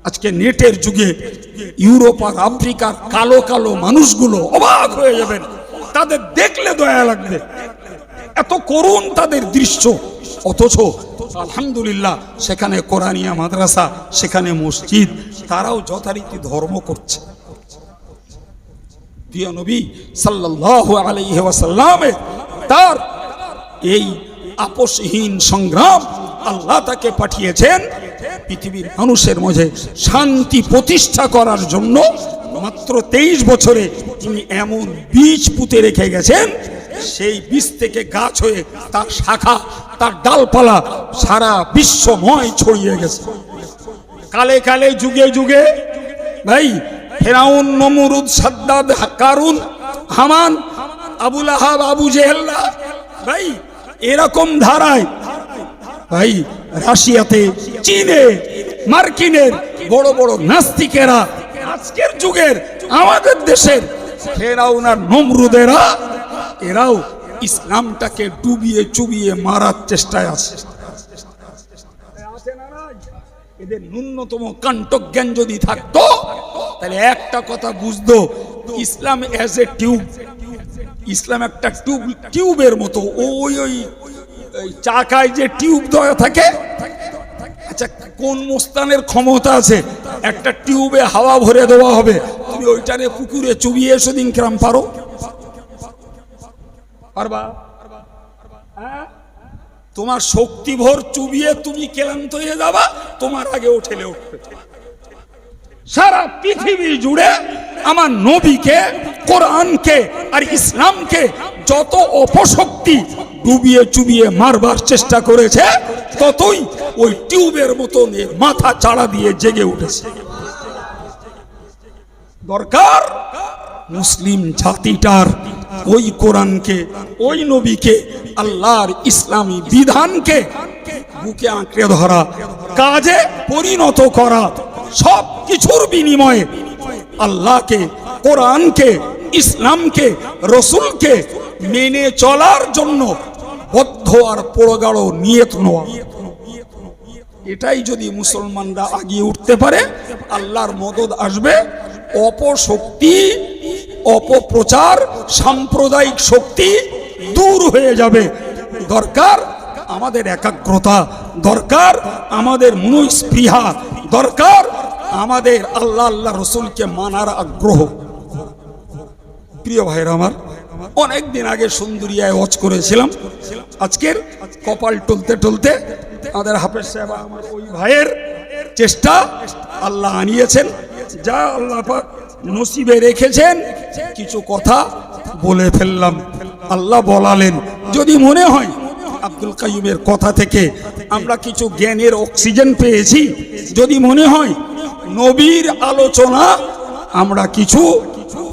আজকে নেটের যুগে ইউরোপ আর আফ্রিকার কালো কালো মানুষগুলো অবাক হয়ে যাবেন, তাদের দেখলে দয়া লাগবে, এত করুণ তাদের দৃশ্য। অথচ আলহামদুলিল্লাহ সেখানে কোরআনিয়া মাদ্রাসা, সেখানে মসজিদ, তারাও যথারীতি ধর্ম করছে। প্রিয় নবী সাল্লাল্লাহু আলাইহি ওয়াসাল্লামের তার এই আপোষহীন সংগ্রাম, আল্লাহ তাকে পাঠিয়েছেন পৃথিবীর মানুষের মাঝে শান্তি প্রতিষ্ঠা করার জন্য। মাত্র 23 বছরে তিনি এমন বীজ পুঁতে রেখে গেছেন, সেই বীজ থেকে গাছ হয়ে তার শাখা, তার ডালপালা সারা বিশ্বময় ছড়িয়ে গেছে। কালে কালে যুগে যুগে ভাই ফেরাউন, নমরুদ, সাদ্দাদ, কারুন, হামান, আবু লাহাব, আবু জেহেল্লা, ভাই এরকম ধারায় ভাই রাশিয়াতে, চীনে, মার্কিনের বড় বড় নাস্তিকেরা, আজকের যুগের আমাদের দেশের ফেরাউন আর নমরুদেরা, এরাও ইসলামটাকে ডুবিয়ে চুবিয়ে মারার চেষ্টায় আছে। এদের ন্যূনতম কাণ্ঠজ্ঞান যদি থাকতো তাহলে একটা কথা বুঝতো, ইসলাম অ্যাজ এ টিউব, ইসলাম একটা টিউবের মতো। ওই ওই চাকায় যে টিউব দেওয়া থাকে, আচ্ছা কোন মোস্তানের ক্ষমতা আছে একটা টিউবে হাওয়া ভরে দেওয়া হবে, তুমি ওইটারে পুকুরে চুবিয়ে সেদিন কিরাম পারো? পারবা? তোমার শক্তি ভর চুবিয়ে তুমি ক্লান্ত হয়ে যাবা, তোমার আগে ঠেলে উঠবে। সারা পৃথিবী জুড়ে আমার নবীকে, কোরআনকে আর ইসলামকে যত অপশক্তি ডুবিয়ে চুবিয়ে মারবার চেষ্টা করেছে, ততই ওই টিউবের মতন মাথা চাড়া দিয়ে জেগে উঠেছে। দরকার মুসলিম জাতিটার ওই কোরআনকে, ওই নবীকে, আল্লাহর ইসলামী বিধানকে বুকে আঁকড়ে ধরা, কাজে পরিণত করা, সব কিছুর বিনিময়ে আল্লাহকে, কোরআনকে, ইসলামকে, রসুলকে মেনে চলার জন্য বদ্ধ আর প্রগাঢ় নিয়ত নেওয়া। এটাই যদি মুসলমানরা আগিয়ে উঠতে পারে, আল্লাহর মদদ আসবে। অপশক্তি, অপপ্রচার, সাম্প্রদায়িক শক্তি দূর হয়ে যাবে। দরকার আমাদের একাগ্রতা, দরকার আমাদের মনস্পৃহা, দরকার আমাদের আল্লাহ আল্লাহ রসুলকে মানার আগ্রহ। প্রিয় ভাইরা আমার, অনেকদিন আগে সুন্দরিয়ায় ওয়াজ করেছিলাম। আজকের কপাল টলতে টলতে আমাদের হাফেজ সাহেব, আমার ওই ভাইয়ের চেষ্টা আল্লাহ আনিয়েছেন, যা আল্লাহ পাক নসিবে রেখেছেন কিছু কথা বলে ফেললাম। আল্লাহ বলালেন, যদি মনে হয় আব্দুল কাইয়ুমের কথা থেকে আমরা কিছু জ্ঞানের অক্সিজেন পেয়েছি, যদি মনে হয় নবীর আলোচনা আমরা কিছু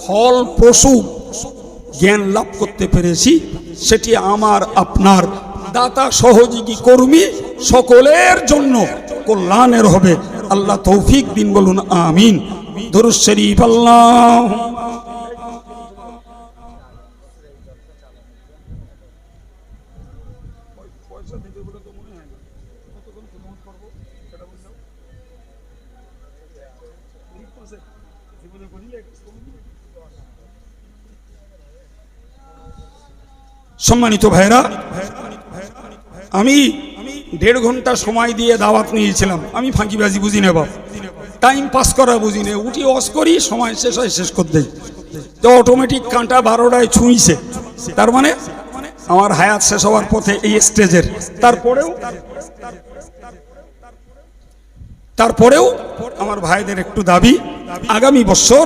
ফলপ্রসূ জ্ঞান লাভ করতে পেরেছি, সেটি আমার আপনার দাতা সহযোগী কর্মী সকলের জন্য কল্যাণের হবে। আল্লাহ তৌফিক দিন, বলুন আমিন। দুরূদ শরীফ। আল্লাহ সম্মানিত ভাইরা, আমি 1.5 ঘন্টা সময় দিয়ে দাওয়াত নিয়েছিলাম। আমি ফাঁকিবাজি বুঝি না বাপ, টাইম পাস করা বুঝি না, উঠি অস করি, সময় শেষ হয় শেষ করতে দেই। তো অটোমেটিক কাঁটা 12টায় ছুঁইছে, তার মানে আমার হায়াত শেষ হওয়ার পথে এই স্টেজের। তারপরেও আমার ভাইদের একটু দাবি, আগামী বছর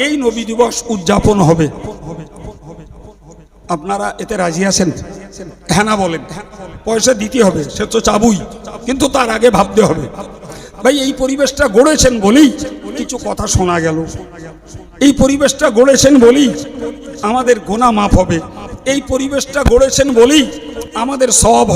এই নবী দিবস উদযাপন হবে। আপনারা এতে রাজি আছেন? হ্যাঁ না বলেন। পয়সা দিতে হবে, সে তো চাবুই, কিন্তু তার আগে ভাবতে হবে। ভাই এই পরিবেশটা গড়েছেন বলেই কিছু কথা শোনা গেল, এই পরিবেশটা গড়েছেন বলেই আমাদের গুনাহ মাফ হবে, এই পরিবেশটা গড়েছেন বলেই আমাদের সওয়াব